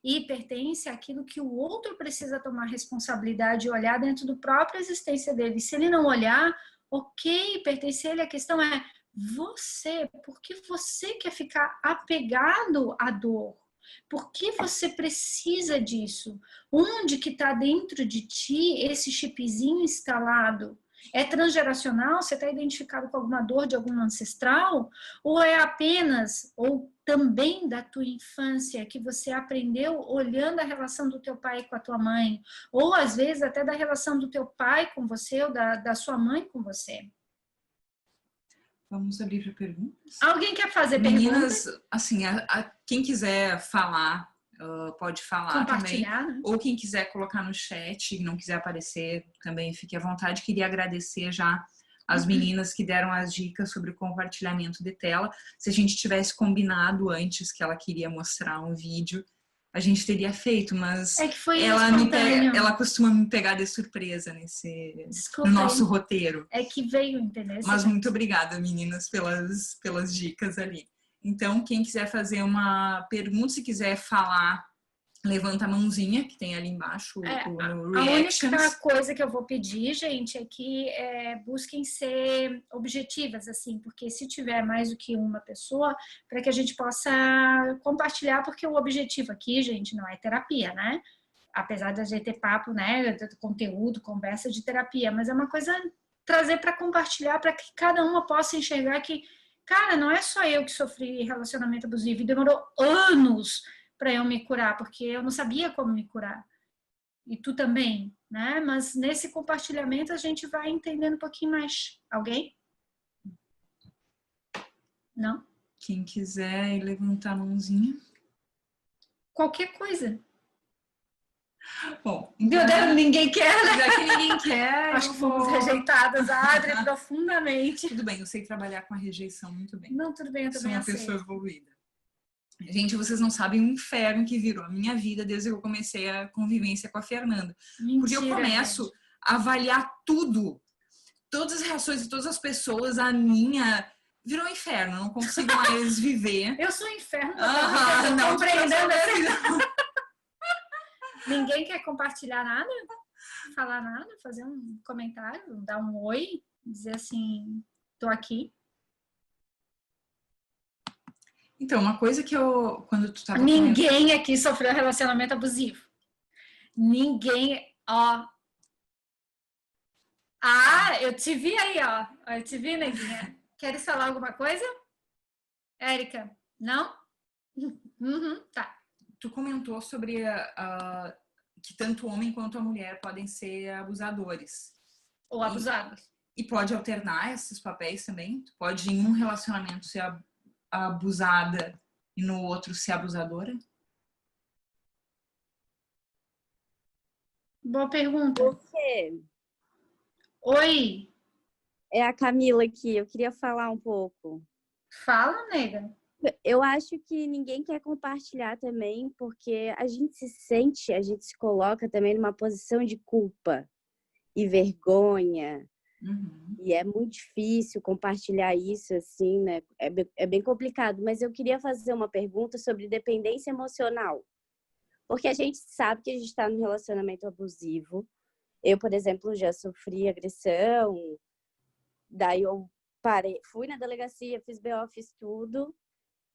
E pertence àquilo que o outro precisa tomar responsabilidade e olhar dentro da própria existência dele. Se ele não olhar, ok, pertence a ele. A questão é você, por que você quer ficar apegado à dor? Por que você precisa disso? Onde que está dentro de ti esse chipzinho instalado? É transgeracional? Você está identificado com alguma dor de algum ancestral? Ou é apenas, ou também da tua infância, que você aprendeu olhando a relação do teu pai com a tua mãe? Ou às vezes até da relação do teu pai com você, ou da sua mãe com você? Vamos abrir para perguntas? Alguém quer fazer Meninas, perguntas? assim, quem quiser falar, pode falar também. Compartilhar, né? Ou quem quiser colocar no chat e não quiser aparecer, também fique à vontade. Queria agradecer já as meninas que deram as dicas sobre o compartilhamento de tela. Se a gente tivesse combinado antes que ela queria mostrar um vídeo, a gente teria feito, mas É que foi ela costuma me pegar de surpresa no nosso roteiro. É que veio, entendeu? Mas muito obrigada, meninas, pelas dicas ali. Então, quem quiser fazer uma pergunta, se quiser falar, levanta a mãozinha, que tem ali embaixo no Reactions. A única coisa que eu vou pedir, gente, é que busquem ser objetivas, assim, porque se tiver mais do que uma pessoa, para que a gente possa compartilhar, porque o objetivo aqui, gente, não é terapia, né? Apesar de a gente ter papo, né, conteúdo, conversa de terapia, mas é uma coisa trazer para compartilhar, para que cada uma possa enxergar que, cara, não é só eu que sofri relacionamento abusivo, e demorou anos para eu me curar, porque eu não sabia como me curar. E tu também, né? Mas nesse compartilhamento a gente vai entendendo um pouquinho mais. Alguém? Não? Quem quiser levantar a mãozinha. Qualquer coisa. Bom, meu Deus, ninguém quer, né? Já que ninguém quer, acho que fomos rejeitadas, Adri, profundamente. Tudo bem, eu sei trabalhar com a rejeição muito bem. Não, tudo bem, eu também aceito. Sou uma pessoa evoluída. Gente, vocês não sabem o inferno que virou a minha vida desde que eu comecei a convivência com a Fernanda. Mentira, porque eu começo a avaliar tudo. Todas as reações de todas as pessoas, a minha... Virou um inferno, não consigo mais viver. Eu sou um inferno. Não, compreendendo assim. Ninguém quer compartilhar nada? Falar nada? Fazer um comentário? Dar um oi? Dizer assim, tô aqui. Então, uma coisa que quando tu tava... Ninguém aqui sofreu relacionamento abusivo. Ninguém, ó. Ah, eu te vi aí, ó. Eu te vi, neguinha. Queres falar alguma coisa? Érica, não? Tá. Tu comentou sobre que tanto o homem quanto a mulher podem ser abusadores. Ou abusados. E pode alternar esses papéis também? Tu pode, em um relacionamento, ser abusada e no outro ser abusadora? Boa pergunta. Você? Oi. É a Camila aqui, eu queria falar um pouco. Fala, nega. Eu acho que ninguém quer compartilhar também, porque a gente se coloca também numa posição de culpa e vergonha. Uhum. E é muito difícil compartilhar isso, assim, né? É bem complicado. Mas eu queria fazer uma pergunta sobre dependência emocional. Porque a gente sabe que a gente está num relacionamento abusivo. Eu, por exemplo, já sofri agressão. Daí eu parei, fui na delegacia, fiz BO, fiz tudo.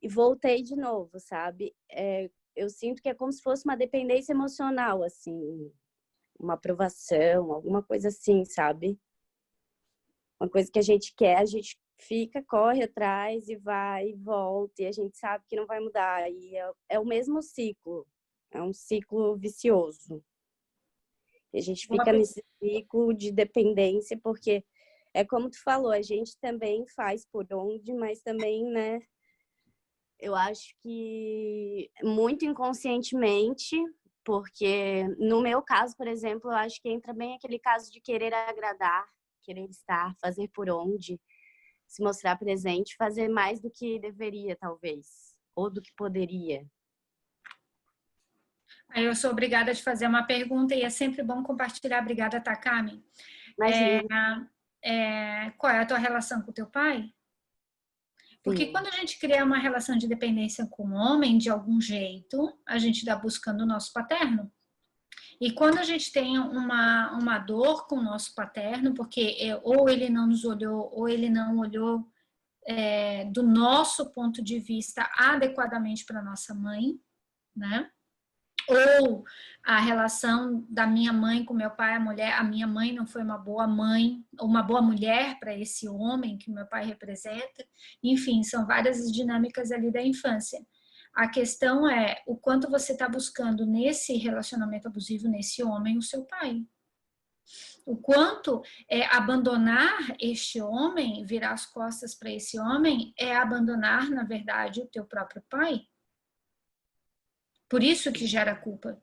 E voltei de novo, sabe? eu sinto que é como se fosse uma dependência emocional, assim, uma aprovação, alguma coisa assim, sabe? Uma coisa que a gente quer, a gente fica, corre atrás e vai e volta, e a gente sabe que não vai mudar. E é o mesmo ciclo, é um ciclo vicioso. E a gente fica nesse ciclo de dependência, porque é como tu falou, a gente também faz por onde, mas também, né, eu acho que muito inconscientemente, porque no meu caso, por exemplo, eu acho que entra bem aquele caso de querer agradar, querer estar, fazer por onde, se mostrar presente, fazer mais do que deveria, talvez, ou do que poderia. Aí eu sou obrigada a te fazer uma pergunta e é sempre bom compartilhar. Obrigada, Takami. Qual é a tua relação com o teu pai? Porque quando a gente cria uma relação de dependência com o homem, de algum jeito, a gente está buscando o nosso paterno. E quando a gente tem uma dor com o nosso paterno, porque ou ele não nos olhou, ou ele não olhou do nosso ponto de vista adequadamente para nossa mãe, né? Ou a relação da minha mãe com meu pai, a minha mãe não foi uma boa mãe, ou uma boa mulher para esse homem que meu pai representa. Enfim, são várias dinâmicas ali da infância. A questão é o quanto você está buscando nesse relacionamento abusivo, nesse homem, o seu pai. O quanto abandonar este homem, virar as costas para esse homem, é abandonar, na verdade, o teu próprio pai. Por isso que gera culpa,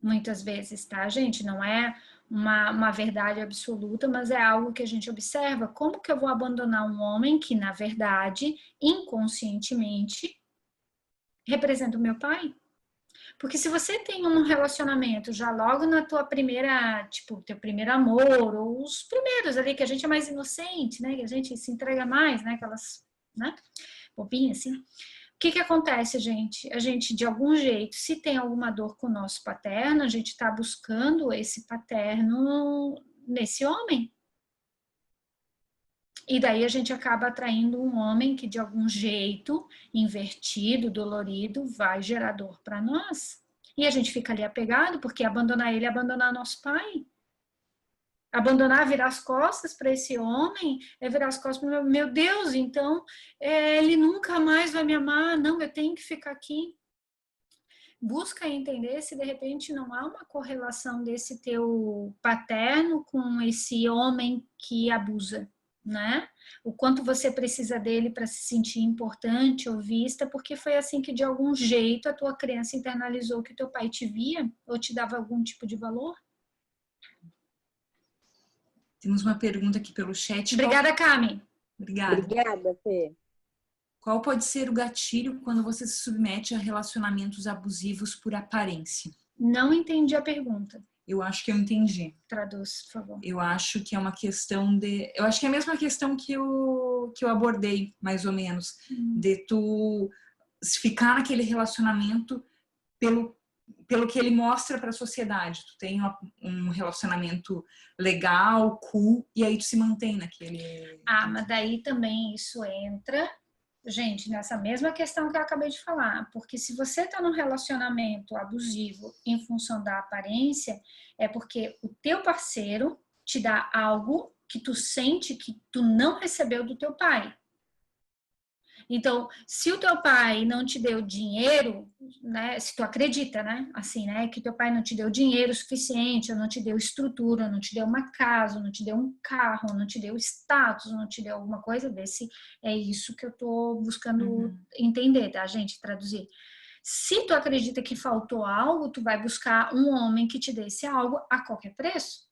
muitas vezes, tá, gente? Não é uma verdade absoluta, mas é algo que a gente observa. Como que eu vou abandonar um homem que, na verdade, inconscientemente, representa o meu pai? Porque se você tem um relacionamento já logo na tua primeira, tipo, teu primeiro amor, ou os primeiros ali, que a gente é mais inocente, né? Que a gente se entrega mais, né? Aquelas, né? Bobinha, assim. O que acontece, gente? A gente, de algum jeito, se tem alguma dor com o nosso paterno, a gente está buscando esse paterno nesse homem. E daí a gente acaba atraindo um homem que, de algum jeito, invertido, dolorido, vai gerar dor para nós. E a gente fica ali apegado, porque abandonar ele é abandonar nosso pai. Abandonar, virar as costas para esse homem, é virar as costas para meu Deus, então ele nunca mais vai me amar, não, eu tenho que ficar aqui. Busca entender se de repente não há uma correlação desse teu paterno com esse homem que abusa, né? O quanto você precisa dele para se sentir importante ou vista, porque foi assim que de algum jeito a tua criança internalizou que teu pai te via ou te dava algum tipo de valor. Temos uma pergunta aqui pelo chat. Obrigada, Cami. Obrigada. Obrigada, Fê. Qual pode ser o gatilho quando você se submete a relacionamentos abusivos por aparência? Não entendi a pergunta. Eu acho que eu entendi. Traduz, por favor. Eu acho que é uma questão de... Eu acho que é a mesma questão que eu abordei, mais ou menos. De tu ficar naquele relacionamento pelo que ele mostra para a sociedade. Tu tem um relacionamento legal, cool, e aí tu se mantém naquele... Mas daí também isso entra, gente, nessa mesma questão que eu acabei de falar. Porque se você está num relacionamento abusivo em função da aparência, é porque o teu parceiro te dá algo que tu sente que tu não recebeu do teu pai. Então, se o teu pai não te deu dinheiro, né, se tu acredita, né, assim, né, que teu pai não te deu dinheiro suficiente, ou não te deu estrutura, não te deu uma casa, não te deu um carro, não te deu status, não te deu alguma coisa desse, é isso que eu tô buscando entender, tá, gente, traduzir. Se tu acredita que faltou algo, tu vai buscar um homem que te dê esse algo a qualquer preço.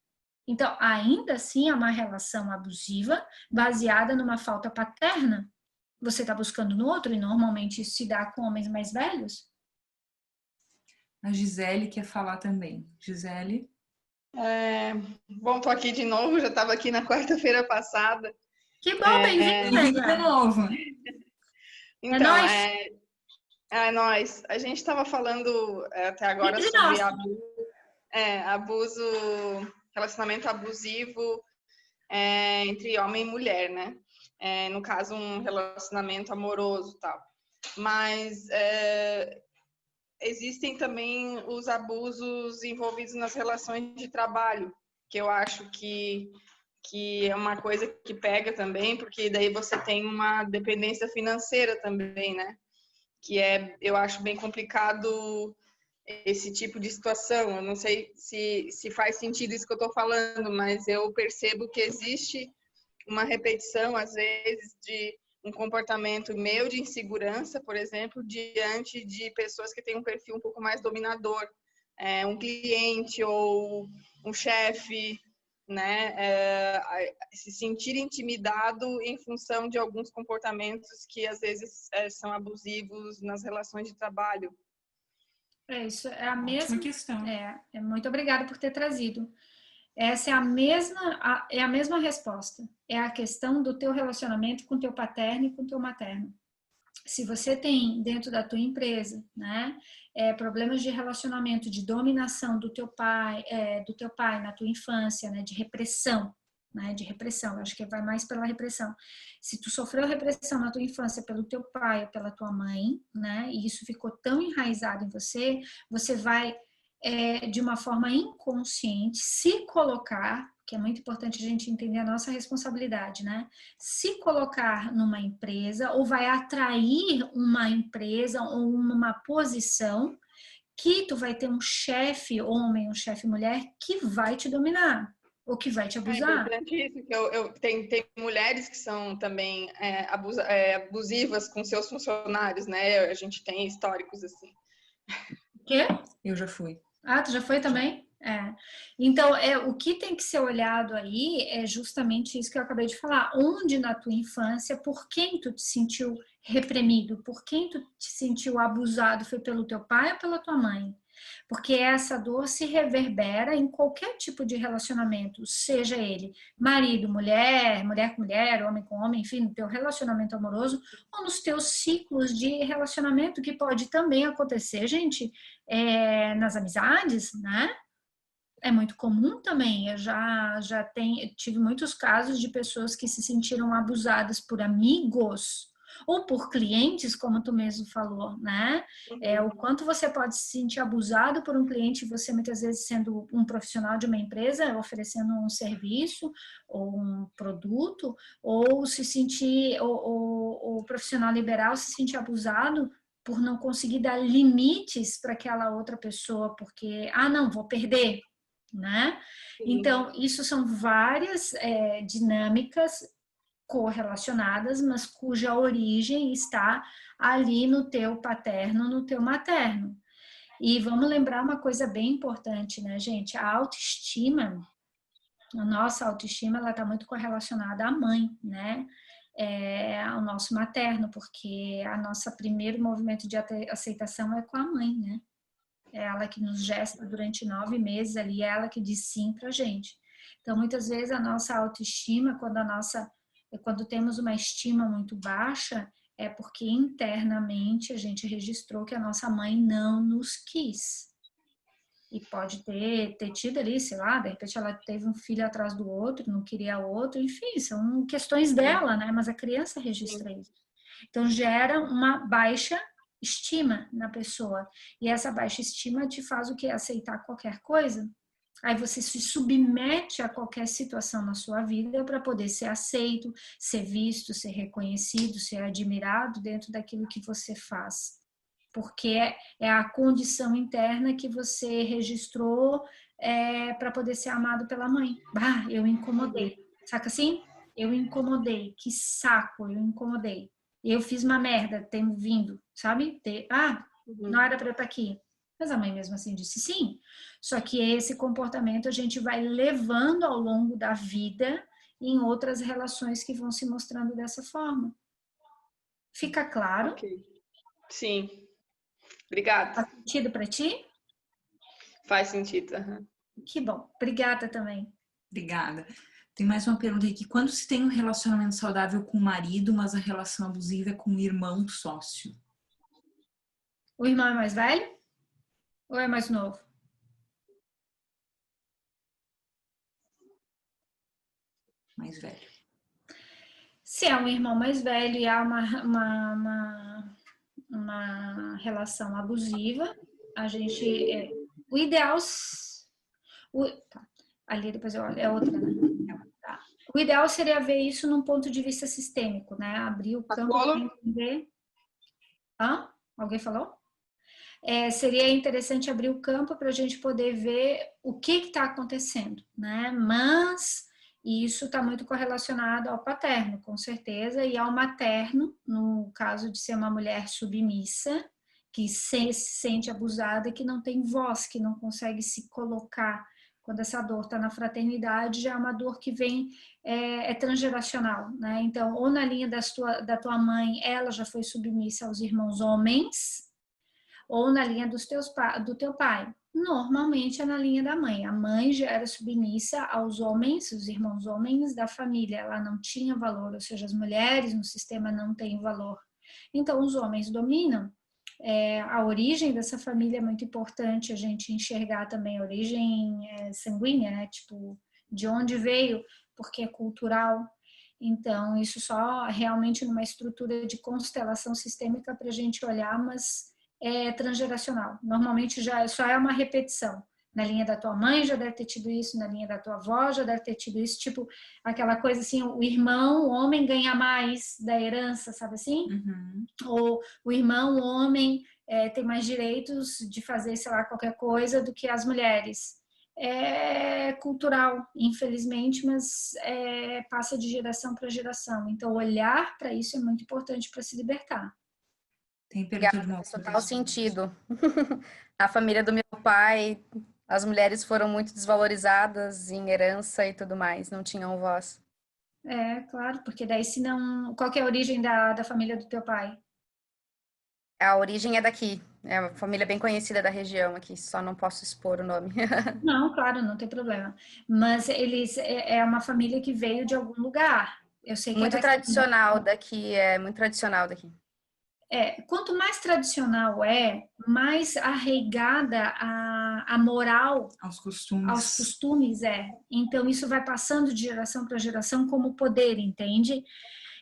Então, ainda assim, é uma relação abusiva baseada numa falta paterna. Você está buscando no outro, e normalmente isso se dá com homens mais velhos. A Gisele quer falar também. Gisele? Bom, tô aqui de novo, já estava aqui na quarta-feira passada. Que bom, bem-vinda! De novo. Então, é nóis. A gente estava falando até agora sobre abuso, relacionamento abusivo entre homem e mulher, né? No caso, um relacionamento amoroso e tal. Mas existem também os abusos envolvidos nas relações de trabalho, que eu acho que é uma coisa que pega também, porque daí você tem uma dependência financeira também, né? Que eu acho bem complicado esse tipo de situação. Eu não sei se faz sentido isso que eu estou falando, mas eu percebo que existe uma repetição, às vezes, de um comportamento meu de insegurança, por exemplo, diante de pessoas que têm um perfil um pouco mais dominador, um cliente ou um chefe, né, se sentir intimidado em função de alguns comportamentos que às vezes são abusivos nas relações de trabalho. Isso é a Ótima mesma questão. Muito obrigada por ter trazido. Essa é a mesma resposta. É a questão do teu relacionamento com o teu paterno e com o teu materno. Se você tem dentro da tua empresa, né, problemas de relacionamento, de dominação do teu pai na tua infância, né, de repressão, eu acho que vai mais pela repressão. Se tu sofreu repressão na tua infância pelo teu pai ou pela tua mãe, né, e isso ficou tão enraizado em você, você vai de uma forma inconsciente se colocar, que é muito importante a gente entender a nossa responsabilidade, né? Se colocar numa empresa ou vai atrair uma empresa ou uma posição que tu vai ter um chefe homem, um chefe mulher que vai te dominar ou que vai te É abusar. importante isso, que tem mulheres que são também abusivas com seus funcionários, né? A gente tem históricos assim. O quê? Eu já fui. Ah, tu já foi também? Então, o que tem que ser olhado aí é justamente isso que eu acabei de falar. Onde na tua infância, por quem tu te sentiu reprimido? Por quem tu te sentiu abusado? Foi pelo teu pai ou pela tua mãe? Porque essa dor se reverbera em qualquer tipo de relacionamento, seja ele marido, mulher, mulher com mulher, homem com homem, enfim, no teu relacionamento amoroso ou nos teus ciclos de relacionamento, que pode também acontecer, gente, nas amizades, né? É muito comum também. Eu tive muitos casos de pessoas que se sentiram abusadas por amigos ou por clientes, como tu mesmo falou, né? O quanto você pode se sentir abusado por um cliente, você muitas vezes sendo um profissional de uma empresa, oferecendo um serviço ou um produto, ou se sentir, o profissional liberal se sentir abusado por não conseguir dar limites para aquela outra pessoa, porque, não, vou perder, né? Então, isso são várias dinâmicas correlacionadas, mas cuja origem está ali no teu paterno, no teu materno. E vamos lembrar uma coisa bem importante, né, gente? A autoestima, a nossa autoestima, ela está muito correlacionada à mãe, né? Ao nosso materno, porque a nossa primeiro movimento de aceitação é com a mãe, né? É ela que nos gesta durante 9 meses ali, é ela que diz sim pra gente. Então, muitas vezes a nossa autoestima, quando temos uma estima muito baixa, é porque internamente a gente registrou que a nossa mãe não nos quis. E pode ter tido ali, sei lá, de repente ela teve um filho atrás do outro, não queria outro, enfim, são questões dela, né? Mas a criança registra isso. Então, gera uma baixa estima na pessoa. E essa baixa estima te faz o quê? Aceitar qualquer coisa. Aí você se submete a qualquer situação na sua vida para poder ser aceito, ser visto, ser reconhecido, ser admirado dentro daquilo que você faz. Porque é a condição interna que você registrou para poder ser amado pela mãe. Eu incomodei. Saca assim? Eu incomodei. Que saco, eu incomodei. Eu fiz uma merda, tenho vindo, sabe? Não era para eu estar aqui. Mas a mãe mesmo assim disse sim. Só que esse comportamento a gente vai levando ao longo da vida em outras relações que vão se mostrando dessa forma. Fica claro? Ok. Sim. Obrigada. Faz sentido para ti? Faz sentido. Uhum. Que bom. Obrigada também. Obrigada. Tem mais uma pergunta aqui. Quando se tem um relacionamento saudável com o marido, mas a relação abusiva é com o irmão sócio? O irmão é mais velho? Ou é mais novo? Mais velho. Se é um irmão mais velho e há uma relação abusiva, a gente, o ideal, tá, ali depois eu olho, é outra, né? Tá. O ideal seria ver isso num ponto de vista sistêmico, né? Abrir o campo para entender. Hã? Alguém falou? Seria interessante abrir o campo para a gente poder ver o que está acontecendo, né? Mas isso está muito correlacionado ao paterno, com certeza, e ao materno, no caso de ser uma mulher submissa, que se sente abusada e que não tem voz, que não consegue se colocar. Quando essa dor está na fraternidade, já é uma dor que vem, transgeracional, né? Então, ou na linha da tua mãe, ela já foi submissa aos irmãos homens, ou na linha do teu pai. Normalmente é na linha da mãe. A mãe já era submissa aos homens, os irmãos homens da família. Ela não tinha valor, ou seja, as mulheres no sistema não têm valor. Então, os homens dominam. A origem dessa família é muito importante a gente enxergar também a origem sanguínea, né? Tipo, de onde veio, porque é cultural. Então, isso só realmente numa estrutura de constelação sistêmica para a gente olhar, mas é transgeracional. Normalmente só é uma repetição. Na linha da tua mãe já deve ter tido isso, na linha da tua avó já deve ter tido isso, tipo aquela coisa assim, o irmão, o homem ganha mais da herança, sabe assim? Uhum. Ou o irmão, o homem, tem mais direitos de fazer, sei lá, qualquer coisa do que as mulheres. É cultural, infelizmente, mas passa de geração para geração. Então, olhar para isso é muito importante para se libertar. Tem pergunta de Faz total sentido. A família do meu pai, as mulheres foram muito desvalorizadas em herança e tudo mais, não tinham voz. Claro, porque daí se não... Qual que é a origem da família do teu pai? A origem é daqui, é uma família bem conhecida da região aqui, só não posso expor o nome. Não, claro, não tem problema. Mas é uma família que veio de algum lugar. Eu sei que Muito tradicional daqui, muito tradicional daqui. Quanto mais tradicional mais arraigada a moral aos costumes Então, isso vai passando de geração para geração como poder, entende?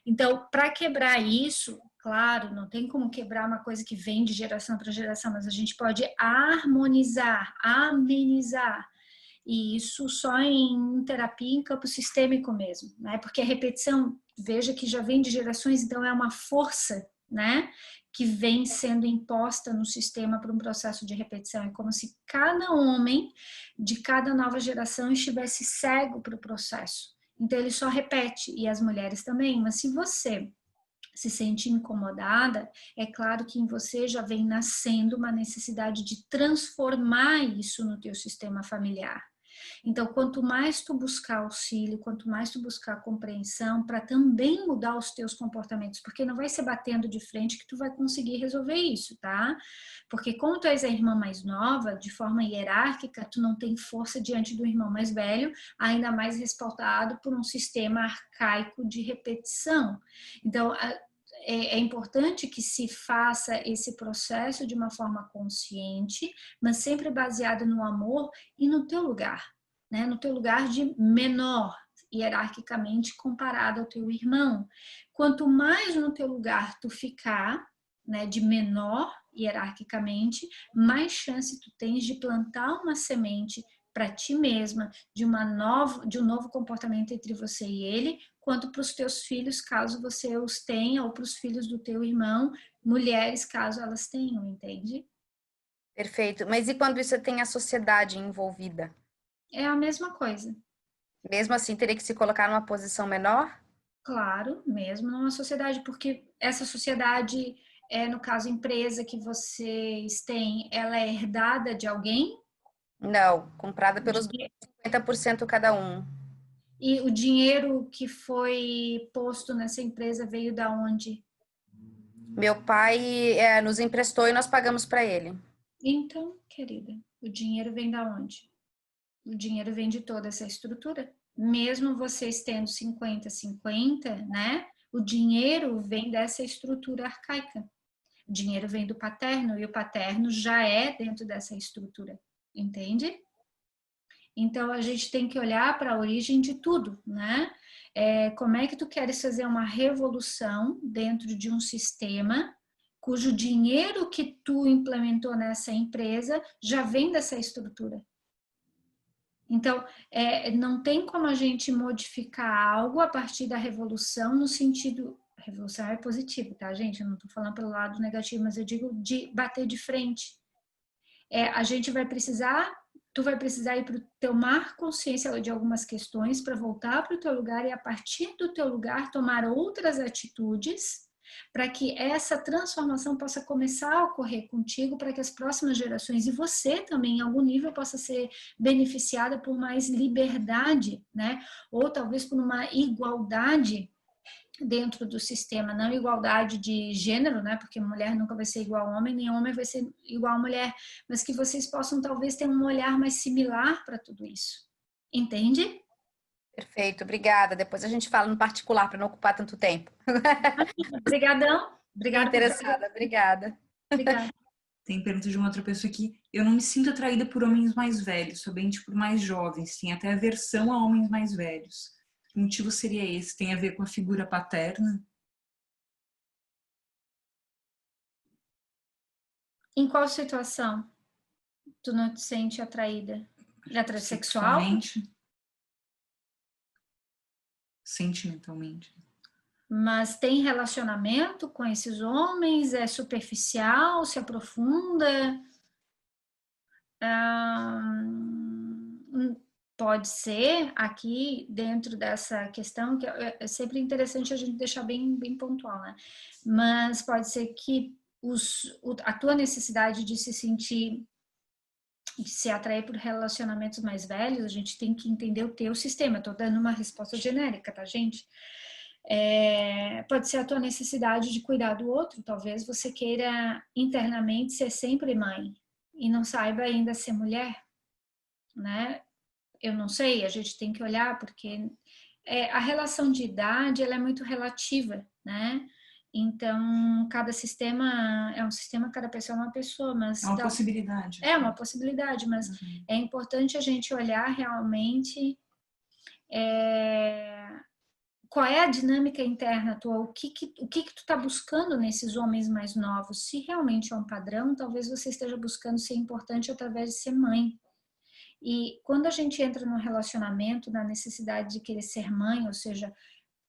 Então, para quebrar isso, claro, não tem como quebrar uma coisa que vem de geração para geração, mas a gente pode harmonizar, amenizar. E isso só em terapia, em campo sistêmico mesmo, né? Porque a repetição, veja que já vem de gerações, então é uma força, né, que vem sendo imposta no sistema por um processo de repetição. É como se cada homem de cada nova geração estivesse cego para o processo. Então ele só repete, e as mulheres também. Mas se você se sente incomodada, é claro que em você já vem nascendo uma necessidade de transformar isso no teu sistema familiar. Então, quanto mais tu buscar auxílio, quanto mais tu buscar compreensão, para também mudar os teus comportamentos, porque não vai ser batendo de frente que tu vai conseguir resolver isso, tá? Porque como tu és a irmã mais nova, de forma hierárquica, tu não tem força diante do irmão mais velho, ainda mais respaldado por um sistema arcaico de repetição. Então, é importante que se faça esse processo de uma forma consciente, mas sempre baseada no amor e no teu lugar, né? No teu lugar de menor, hierarquicamente comparado ao teu irmão. Quanto mais no teu lugar tu ficar, né, de menor hierarquicamente, mais chance tu tens de plantar uma semente para ti mesma de um novo comportamento entre você e ele, quanto para os teus filhos, caso você os tenha, ou para os filhos do teu irmão, mulheres, caso elas tenham, entende? Perfeito. Mas e quando isso tem a sociedade envolvida? É a mesma coisa. Mesmo assim, teria que se colocar numa posição menor? Claro, mesmo numa sociedade, porque essa sociedade, no caso, empresa que vocês têm, ela é herdada de alguém? Não, comprada pelos 50% cada um. E o dinheiro que foi posto nessa empresa veio da onde? Meu pai nos emprestou e nós pagamos para ele. Então, querida, o dinheiro vem da onde? O dinheiro vem de toda essa estrutura. Mesmo vocês tendo 50-50, né? O dinheiro vem dessa estrutura arcaica. O dinheiro vem do paterno e o paterno já é dentro dessa estrutura, entende? Então, a gente tem que olhar para a origem de tudo, né? Como é que tu queres fazer uma revolução dentro de um sistema cujo dinheiro que tu implementou nessa empresa já vem dessa estrutura. Então, não tem como a gente modificar algo a partir da revolução no sentido... Revolução é positivo, tá, gente? Eu não estou falando pelo lado negativo, mas eu digo de bater de frente. A gente vai precisar... Tu vai precisar ir para tomar consciência de algumas questões para voltar para o teu lugar e, a partir do teu lugar, tomar outras atitudes para que essa transformação possa começar a ocorrer contigo, para que as próximas gerações e você também, em algum nível, possa ser beneficiada por mais liberdade, né? Ou talvez por uma igualdade dentro do sistema, não igualdade de gênero, né? Porque mulher nunca vai ser igual a homem, nem homem vai ser igual a mulher, mas que vocês possam talvez ter um olhar mais similar para tudo isso. Entende? Perfeito, obrigada. Depois a gente fala no particular para não ocupar tanto tempo. Obrigadão. Obrigada. Interessada, obrigada. Obrigada. Tem pergunta de uma outra pessoa aqui. Eu não me sinto atraída por homens mais velhos, somente por mais jovens. Tem até aversão a homens mais velhos. Que motivo seria esse? Tem a ver com a figura paterna? Em qual situação tu não te sente atraída? Sexual? Sentimentalmente. Mas tem relacionamento com esses homens? É superficial? Se aprofunda? Pode ser aqui dentro dessa questão, que é sempre interessante a gente deixar bem pontual, né? Mas pode ser que a tua necessidade de se sentir, de se atrair por relacionamentos mais velhos, a gente tem que entender o teu sistema. Estou dando uma resposta genérica, tá, gente? Pode ser a tua necessidade de cuidar do outro. Talvez você queira internamente ser sempre mãe e não saiba ainda ser mulher, né? Eu não sei, a gente tem que olhar, porque a relação de idade ela é muito relativa, né? Então, cada sistema é um sistema, cada pessoa é uma pessoa, mas... É uma possibilidade. É uma possibilidade, mas é importante a gente olhar realmente qual é a dinâmica interna tua, o que tu está buscando nesses homens mais novos. Se realmente é um padrão, talvez você esteja buscando ser importante através de ser mãe. E quando a gente entra num relacionamento, na necessidade de querer ser mãe, ou seja,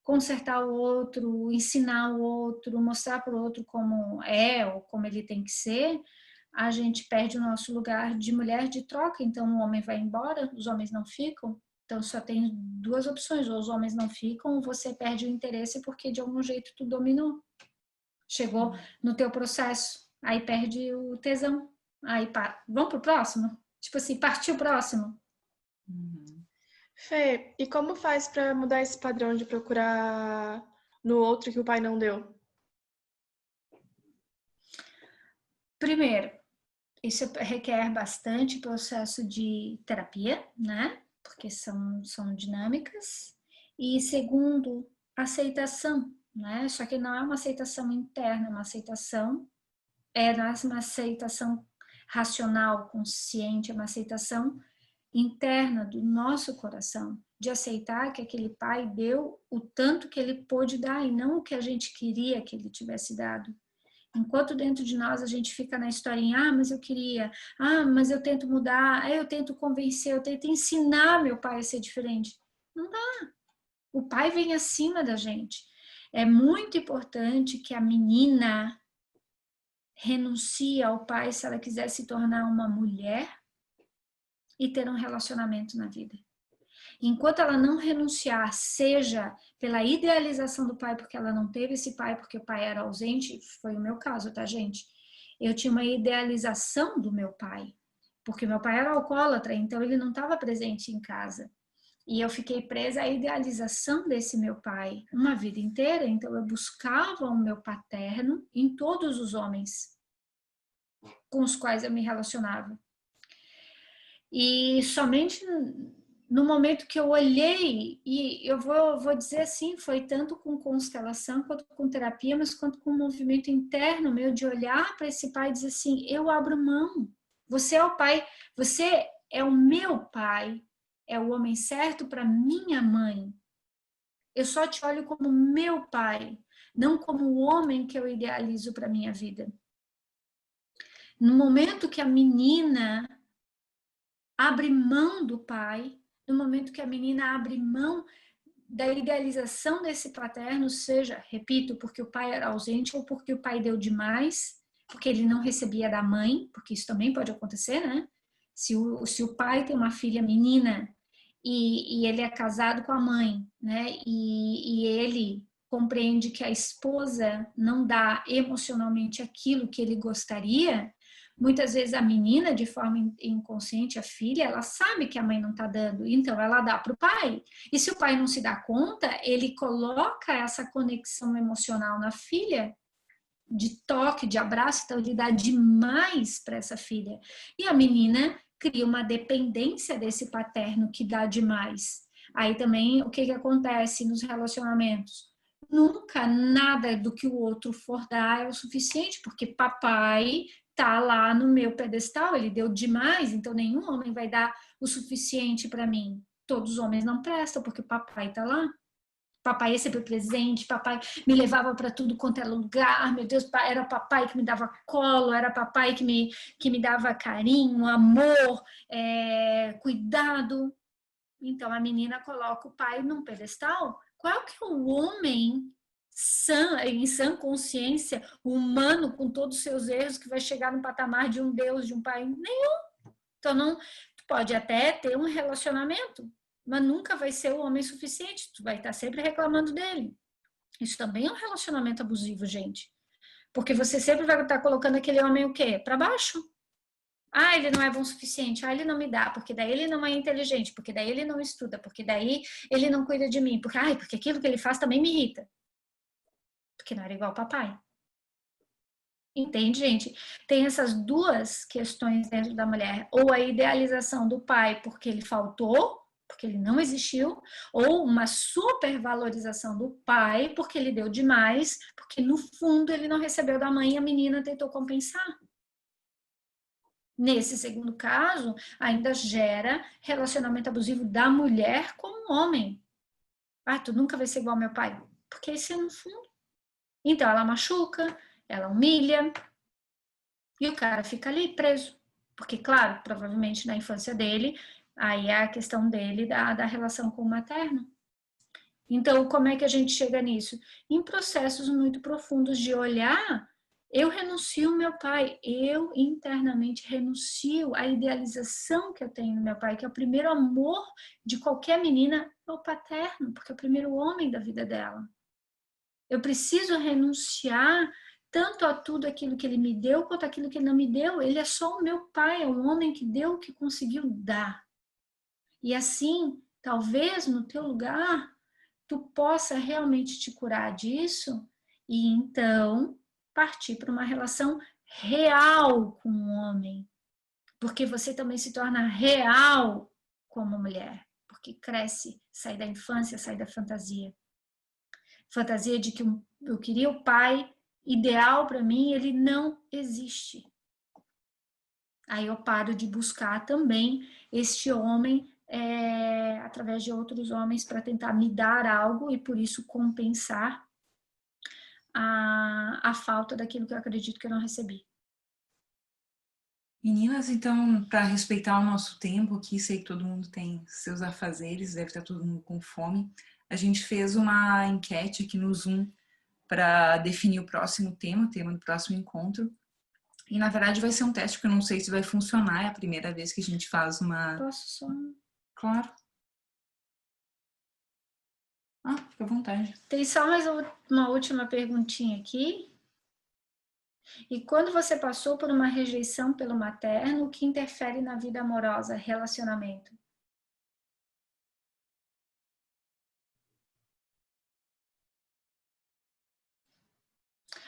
consertar o outro, ensinar o outro, mostrar para o outro como é ou como ele tem que ser, a gente perde o nosso lugar de mulher de troca. Então o homem vai embora, os homens não ficam. Então só tem duas opções, ou os homens não ficam, ou você perde o interesse porque de algum jeito tu dominou. Chegou no teu processo, aí perde o tesão. Aí vamos pro próximo? Tipo assim, partiu o próximo. Fê, e como faz para mudar esse padrão de procurar no outro que o pai não deu? Primeiro, isso requer bastante processo de terapia, né? Porque são dinâmicas. E segundo, aceitação, né? Só que não é uma aceitação interna, é uma aceitação racional, consciente, é uma aceitação interna do nosso coração, de aceitar que aquele pai deu o tanto que ele pôde dar e não o que a gente queria que ele tivesse dado. Enquanto dentro de nós a gente fica na historinha, mas eu queria, mas eu tento mudar, eu tento convencer, eu tento ensinar meu pai a ser diferente. Não dá. O pai vem acima da gente. É muito importante que a menina renuncie ao pai se ela quiser se tornar uma mulher e ter um relacionamento na vida. Enquanto ela não renunciar, seja pela idealização do pai, porque ela não teve esse pai, porque o pai era ausente, foi o meu caso, tá, gente? Eu tinha uma idealização do meu pai, porque meu pai era alcoólatra, então ele não estava presente em casa. E eu fiquei presa à idealização desse meu pai uma vida inteira, então eu buscava o meu paterno em todos os homens com os quais eu me relacionava. E somente no momento que eu olhei, e eu vou dizer assim, foi tanto com constelação quanto com terapia, mas quanto com um movimento interno meu de olhar para esse pai e dizer assim, eu abro mão, você é o pai, você é o meu pai, é o homem certo para minha mãe. Eu só te olho como meu pai, não como o homem que eu idealizo para minha vida. No momento que a menina abre mão do pai, no momento que a menina abre mão da idealização desse paterno, seja, repito, porque o pai era ausente ou porque o pai deu demais, porque ele não recebia da mãe, porque isso também pode acontecer, né? Se o pai tem uma filha menina e ele é casado com a mãe, né? E ele compreende que a esposa não dá emocionalmente aquilo que ele gostaria, muitas vezes a menina, de forma inconsciente, a filha, ela sabe que a mãe não está dando, então ela dá para o pai. E se o pai não se dá conta, ele coloca essa conexão emocional na filha, de toque, de abraço, então ele dá demais para essa filha. E a menina cria uma dependência desse paterno que dá demais. Aí também, o que acontece nos relacionamentos? Nunca nada do que o outro for dar é o suficiente, porque papai tá lá no meu pedestal, ele deu demais, então nenhum homem vai dar o suficiente para mim. Todos os homens não prestam, porque papai tá lá. Papai ia sempre presente, papai me levava para tudo quanto é lugar, meu Deus, era papai que me dava colo, era papai que me dava carinho, amor, cuidado. Então a menina coloca o pai num pedestal. Qual que é o homem em sã consciência, humano, com todos os seus erros, que vai chegar no patamar de um Deus, de um pai? Nenhum. Então não, tu pode até ter um relacionamento, mas nunca vai ser o homem suficiente, tu vai estar sempre reclamando dele. Isso também é um relacionamento abusivo, gente. Porque você sempre vai estar colocando aquele homem o quê? Para baixo. Ah, ele não é bom o suficiente. Ah, ele não me dá, porque daí ele não é inteligente, porque daí ele não estuda, porque daí ele não cuida de mim, porque aquilo que ele faz também me irrita. Porque não era igual ao papai. Entende, gente? Tem essas duas questões dentro da mulher. Ou a idealização do pai porque ele faltou, porque ele não existiu, ou uma supervalorização do pai porque ele deu demais, porque no fundo ele não recebeu da mãe e a menina tentou compensar. Nesse segundo caso, ainda gera relacionamento abusivo da mulher com o homem. Ah, tu nunca vai ser igual ao meu pai. Porque esse é no fundo. Então ela machuca, ela humilha, e o cara fica ali preso. Porque, claro, provavelmente na infância dele, aí é a questão dele da relação com o materno. Então, como é que a gente chega nisso? Em processos muito profundos de olhar, eu renuncio ao meu pai, eu internamente renuncio à idealização que eu tenho no meu pai, que é o primeiro amor de qualquer menina, é o paterno, porque é o primeiro homem da vida dela. Eu preciso renunciar tanto a tudo aquilo que ele me deu, quanto aquilo que ele não me deu. Ele é só o meu pai, é um homem que deu o que conseguiu dar. E assim, talvez no teu lugar, tu possa realmente te curar disso e então partir para uma relação real com o homem. Porque você também se torna real como mulher. Porque cresce, sai da infância, sai da fantasia. Fantasia de que eu queria o pai ideal para mim, ele não existe. Aí eu paro de buscar também este homem através de outros homens para tentar me dar algo e por isso compensar a falta daquilo que eu acredito que eu não recebi. Meninas, então, para respeitar o nosso tempo aqui, sei que todo mundo tem seus afazeres, deve estar todo mundo com fome. A gente fez uma enquete aqui no Zoom para definir o próximo tema, o tema do próximo encontro. E, na verdade, vai ser um teste, porque eu não sei se vai funcionar. É a primeira vez que a gente faz uma... Posso só? Claro. Ah, fica à vontade. Tem só mais uma última perguntinha aqui. E quando você passou por uma rejeição pelo materno, o que interfere na vida amorosa, relacionamento?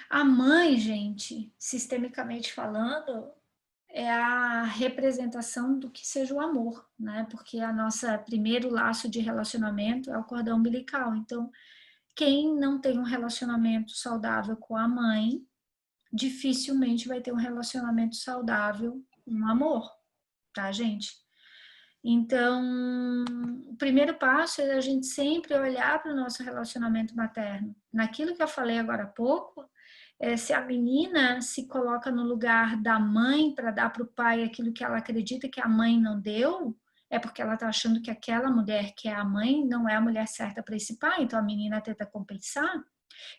A mãe, gente, sistemicamente falando, é a representação do que seja o amor, né? Porque a nossa primeiro laço de relacionamento é o cordão umbilical. Então, quem não tem um relacionamento saudável com a mãe, dificilmente vai ter um relacionamento saudável com o amor, tá, gente? Então, o primeiro passo é a gente sempre olhar para o nosso relacionamento materno. Naquilo que eu falei agora há pouco, se a menina se coloca no lugar da mãe para dar para o pai aquilo que ela acredita que a mãe não deu, é porque ela está achando que aquela mulher que é a mãe não é a mulher certa para esse pai, então a menina tenta compensar.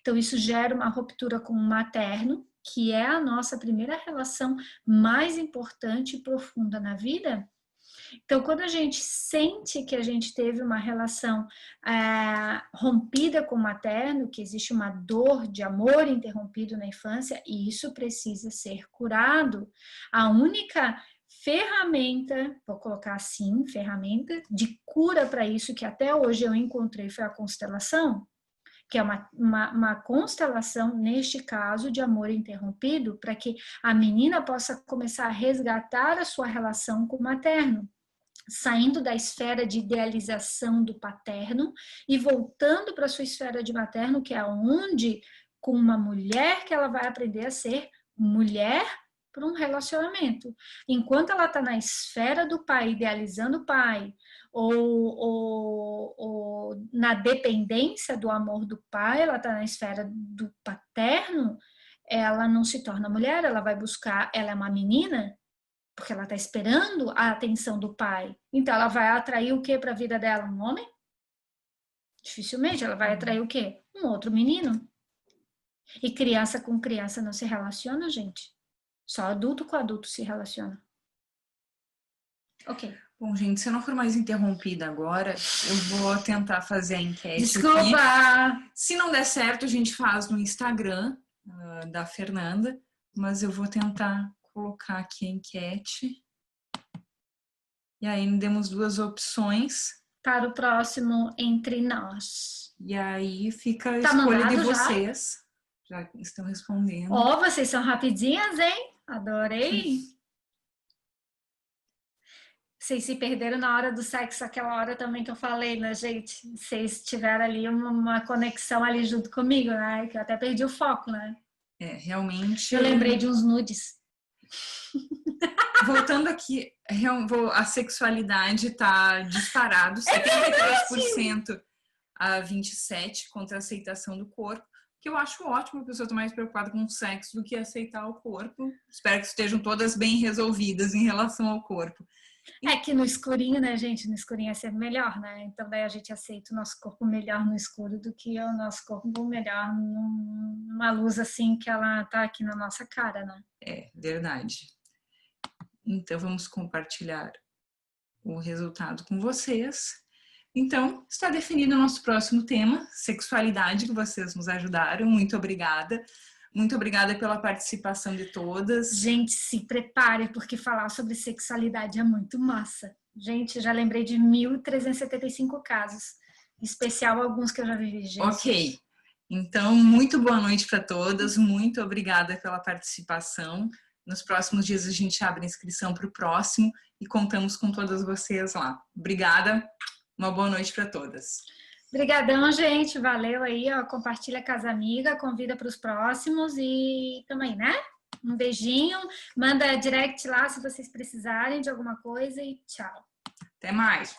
Então isso gera uma ruptura com o materno, que é a nossa primeira relação mais importante e profunda na vida. Então, quando a gente sente que a gente teve uma relação rompida com o materno, que existe uma dor de amor interrompido na infância, e isso precisa ser curado, a única ferramenta, vou colocar assim, ferramenta de cura para isso que até hoje eu encontrei foi a constelação, que é uma constelação, neste caso, de amor interrompido, para que a menina possa começar a resgatar a sua relação com o materno, saindo da esfera de idealização do paterno e voltando para a sua esfera de materno, que é onde, com uma mulher, que ela vai aprender a ser mulher para um relacionamento. Enquanto ela está na esfera do pai, idealizando o pai, ou na dependência do amor do pai, ela está na esfera do paterno, ela não se torna mulher, ela vai buscar, ela é uma menina, porque ela está esperando a atenção do pai. Então, ela vai atrair o que para a vida dela? Um homem? Dificilmente. Ela vai atrair o quê? Um outro menino. E criança com criança não se relaciona, gente. Só adulto com adulto se relaciona. Ok. Bom, gente, se eu não for mais interrompida agora, eu vou tentar fazer a enquete. Desculpa! Aqui. Se não der certo, a gente faz no Instagram da Fernanda, mas eu vou tentar colocar aqui a enquete. E aí demos 2 opções. Para o próximo Entre Nós. E aí fica a escolha de vocês. Já estão respondendo. Ó, vocês são rapidinhas, hein? Adorei! Vocês se perderam na hora do sexo, aquela hora também que eu falei, né, gente? Vocês tiveram ali uma conexão ali junto comigo, né? Que eu até perdi o foco, né? Realmente... Eu lembrei de uns nudes. Voltando aqui, a sexualidade está disparado, 73% a 27% contra a aceitação do corpo, que eu acho ótimo, a pessoa está mais preocupada com o sexo do que aceitar o corpo. Espero que estejam todas bem resolvidas em relação ao corpo. É que no escurinho, né, gente? No escurinho é sempre melhor, né? Então daí a gente aceita o nosso corpo melhor no escuro do que o nosso corpo melhor numa luz assim que ela tá aqui na nossa cara, né? É, verdade. Então vamos compartilhar o resultado com vocês. Então, está definido o nosso próximo tema, sexualidade, que vocês nos ajudaram. Muito obrigada. Muito obrigada pela participação de todas. Gente, se prepare, porque falar sobre sexualidade é muito massa. Gente, já lembrei de 1.375 casos. Em especial alguns que eu já vivi, gente. Ok. Então, muito boa noite para todas. Muito obrigada pela participação. Nos próximos dias a gente abre a inscrição para o próximo e contamos com todas vocês lá. Obrigada. Uma boa noite para todas. Obrigadão, gente. Valeu aí, ó. Compartilha com as amigas, convida para os próximos e tamo aí, né? Um beijinho. Manda direct lá se vocês precisarem de alguma coisa e tchau. Até mais.